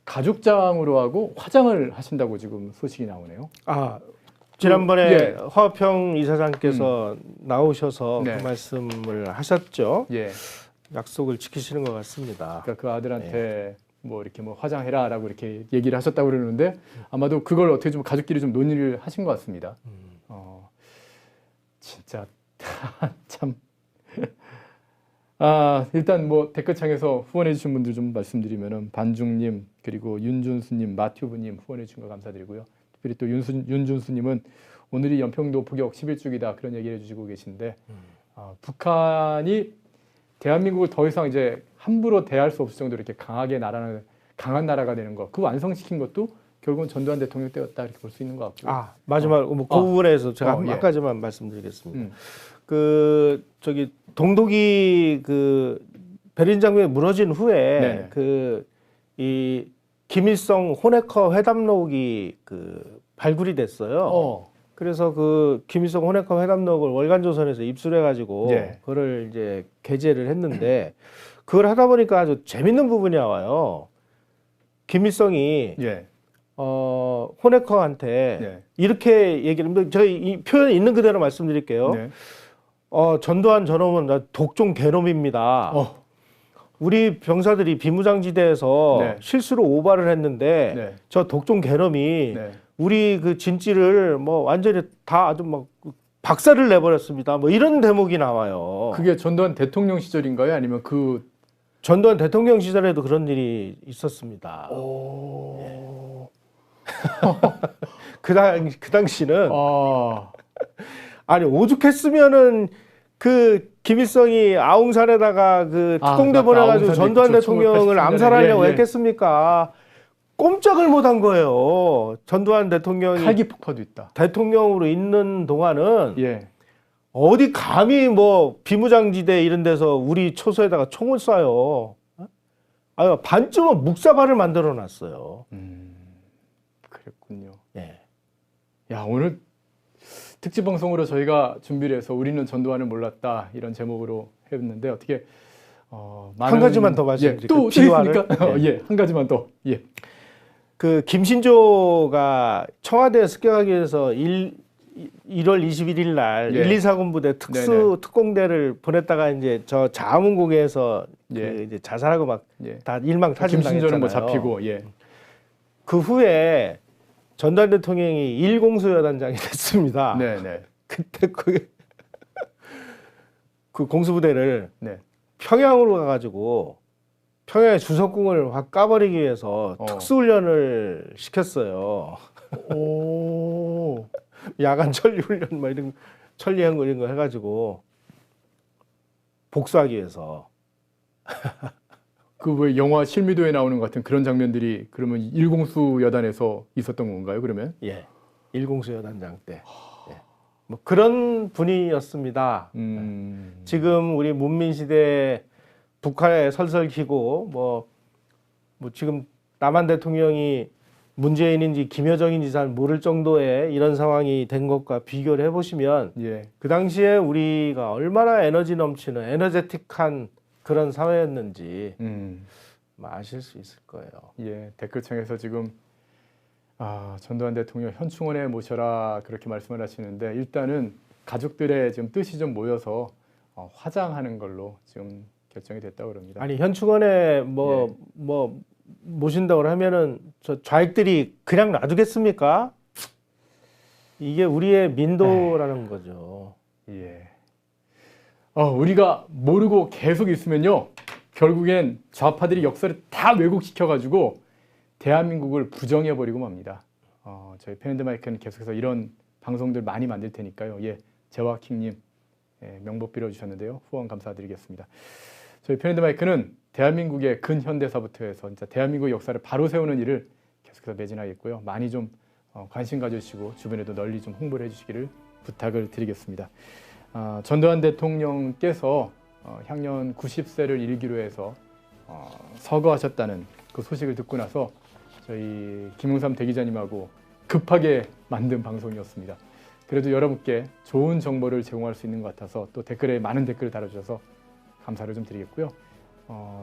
가죽장으로 하고 화장을 하신다고 지금 소식이 나오네요. 지난번에 예. 허평 이사장께서 나오셔서 네. 그 말씀을 하셨죠. 예. 약속을 지키시는 것 같습니다. 그러니까 그 아들한테 뭐 이렇게 뭐 화장해라라고 이렇게 얘기를 하셨다고 그러는데 아마도 그걸 어떻게 좀 가족끼리 좀 논의를 하신 것 같습니다. 진짜 참. 일단 뭐 댓글창에서 후원해 주신 분들 좀 말씀드리면은 반중님 그리고 윤준수님, 마튜브님 후원해 주신 거 감사드리고요. 특별히 또 윤준수님은 오늘이 연평도 포격 11주기다 그런 얘기를 해주시고 계신데 북한이 대한민국을 더 이상 이제 함부로 대할 수 없을 정도로 이렇게 강한 나라가 되는 거, 그 완성시킨 것도 결국은 전두환 대통령 때였다 이렇게 볼 수 있는 것 같고요. 마지막 그 부분에서 제가 한 예. 가지만 말씀드리겠습니다. 저기 동독이 그 베를린 장벽이 무너진 후에 네네. 이 김일성 호네커 회담록이 발굴이 됐어요. 그래서 그 김일성 호네커 회담록을 월간조선에서 입수해가지고 예. 그거를 이제 게재를 했는데 그걸 하다 보니까 아주 재밌는 부분이 나와요. 김일성이 예. 호네커한테 네. 이렇게 얘기를 했는데 저희 이 표현 있는 그대로 말씀드릴게요. 네. 전두환 저놈은 나 독종 개놈입니다. 우리 병사들이 비무장지대에서 네. 실수로 오바를 했는데 네. 저 독종 개놈이 네. 우리 그 진지를 뭐 완전히 다 아주 막 박살을 내버렸습니다. 뭐 이런 대목이 나와요. 그게 전두환 대통령 시절인가요? 아니면 그 전두환 대통령 시절에도 그런 일이 있었습니다. 그 당시는 아니 오죽했으면은 그 김일성이 아웅산에다가 그 특공대 보내가지고 전두환 대통령을 암살하려고 했겠습니까? 꼼짝을 못한 거예요. 전두환 대통령이 칼기 폭파도 있다. 대통령으로 있는 동안은 예. 어디 감히 뭐 비무장지대 이런 데서 우리 초소에다가 총을 쏴요. 아, 반쯤은 묵사발을 만들어 놨어요. 그랬군요. 예. 야, 오늘 특집 방송으로 저희가 준비를 해서 우리는 전두환을 몰랐다 이런 제목으로 했는데 어떻게 한 가지만 더 말씀드릴게요. 또 있습니까? 예, 한 가지만 더. 예. 그 김신조가 청와대에 습격하기 위해서 1월 21일 날 예. 124군 부대 특공대를 보냈다가 이제 저 자문국에서 예. 그 이제 자살하고 막 예. 다 일망타진 김신조는 뭐 당했잖아요. 잡히고 예. 그 후에 전두환 대통령이 일공수여단장이 됐습니다. 네, 네. 그때 그 공수부대를 네. 평양으로 가가지고 평양의 주석궁을 확 까버리기 위해서 특수훈련을 시켰어요. 오. 야간 천리훈련 뭐 이런 천리행 이런 거 해가지고 복수하기 위해서. 그 왜 영화 실미도에 나오는 것 같은 그런 장면들이 그러면 일공수 여단에서 있었던 건가요? 그러면? 예, 일공수여단장 때. 예. 뭐 그런 분이었습니다. 지금 우리 문민시대 북한에 설설 키고 뭐 지금 남한 대통령이 문재인인지 김여정인지 잘 모를 정도의 이런 상황이 된 것과 비교를 해보시면 예. 그 당시에 우리가 얼마나 에너지 넘치는 에너제틱한 그런 사회였는지 아실 수 있을 거예요. 예, 댓글창에서 지금 전두환 대통령 현충원에 모셔라 그렇게 말씀을 하시는데 일단은 가족들의 지금 뜻이 좀 모여서 화장하는 걸로 지금 결정이 됐다고 그럽니다. 아니 현충원에 모신다고 하면은 저 좌익들이 그냥 놔두겠습니까? 이게 우리의 민도라는 거죠. 예. 우리가 모르고 계속 있으면요, 결국엔 좌파들이 역사를 다 왜곡시켜가지고 대한민국을 부정해버리고 맙니다. 저희 펜앤드마이크는 계속해서 이런 방송들 많이 만들 테니까요. 예, 재화킹님 명복 빌어주셨는데요. 후원 감사드리겠습니다. 저희 펜앤드마이크는 대한민국의 근현대사부터 해서 진짜 대한민국 역사를 바로 세우는 일을 계속해서 매진하겠고요. 많이 좀 관심 가져주시고 주변에도 널리 좀 홍보를 해주시기를 부탁을 드리겠습니다. 전두환 대통령께서 향년 90세를 일기로 해서 서거하셨다는 그 소식을 듣고 나서 저희 김웅삼 대기자님하고 급하게 만든 방송이었습니다. 그래도 여러분께 좋은 정보를 제공할 수 있는 것 같아서 또 댓글에 많은 댓글을 달아주셔서 감사를 좀 드리겠고요.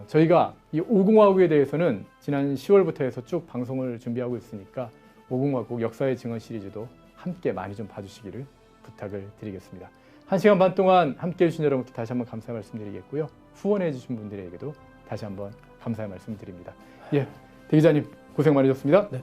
저희가 이 오공화국에 대해서는 지난 10월부터 해서 쭉 방송을 준비하고 있으니까 오공화국 역사의 증언 시리즈도 함께 많이 좀 봐주시기를 부탁을 드리겠습니다. 1시간 반 동안 함께해 주신 여러분께 다시 한번 감사의 말씀드리겠고요. 후원해 주신 분들에게도 다시 한번 감사의 말씀드립니다. 예, 대기자님 고생 많으셨습니다. 네.